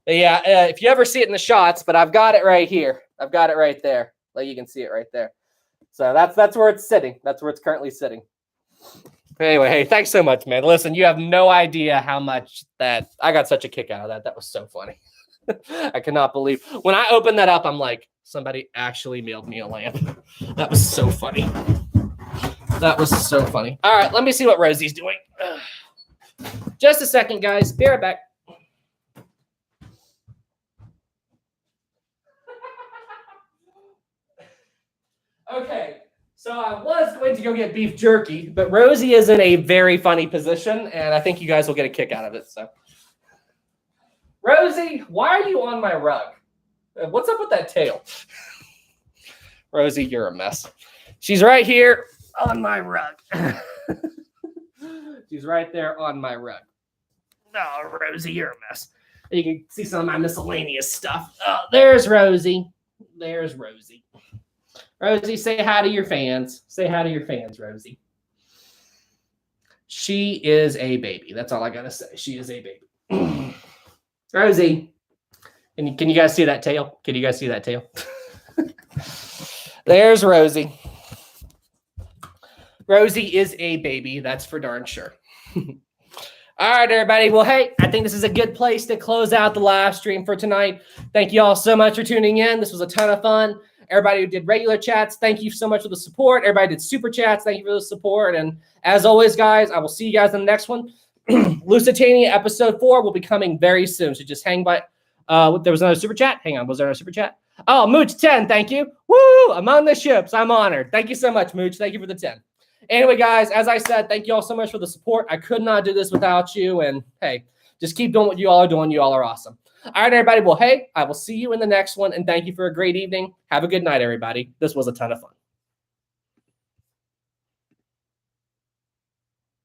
But yeah, if you ever see it in the shots, but I've got it right here. I've got it right there. Like you can see it right there. So that's where it's sitting. That's where it's currently sitting. Anyway, hey, thanks so much, man. Listen, you have no idea how much that I got such a kick out of that. That was so funny. I cannot believe when I opened that up, I'm like, somebody actually mailed me a lamp. That was so funny. That was so funny. All right, let me see what Rosie's doing. Just a second, guys. Be right back. Okay, so I was going to go get beef jerky, but Rosie is in a very funny position, and I think you guys will get a kick out of it. So. Rosie, why are you on my rug? What's up with that tail? Rosie, you're a mess. She's right here on my rug. She's right there on my rug. Oh, Rosie, you're a mess. And you can see some of my miscellaneous stuff. Oh, there's Rosie. There's Rosie. Rosie, say hi to your fans. Say hi to your fans, Rosie. She is a baby. That's all I got to say. She is a baby. Rosie, can you guys see that tail? Can you guys see that tail? There's Rosie. Rosie is a baby. That's for darn sure. All right, everybody. Well, hey, I think this is a good place to close out the live stream for tonight. Thank you all so much for tuning in. This was a ton of fun. Everybody who did regular chats, thank you so much for the support. Everybody did super chats. Thank you for the support. And as always, guys, I will see you guys in the next one. Lusitania episode 4 will be coming very soon. So just hang by. There was another super chat. Hang on. Was there a super chat? Oh, Mooch 10. Thank you. Woo! Among the ships. I'm honored. Thank you so much, Mooch. Thank you for the 10. Anyway, guys, as I said, thank you all so much for the support. I could not do this without you. And hey, just keep doing what you all are doing. You all are awesome. All right, everybody. Well, hey, I will see you in the next one. And thank you for a great evening. Have a good night, everybody. This was a ton of fun.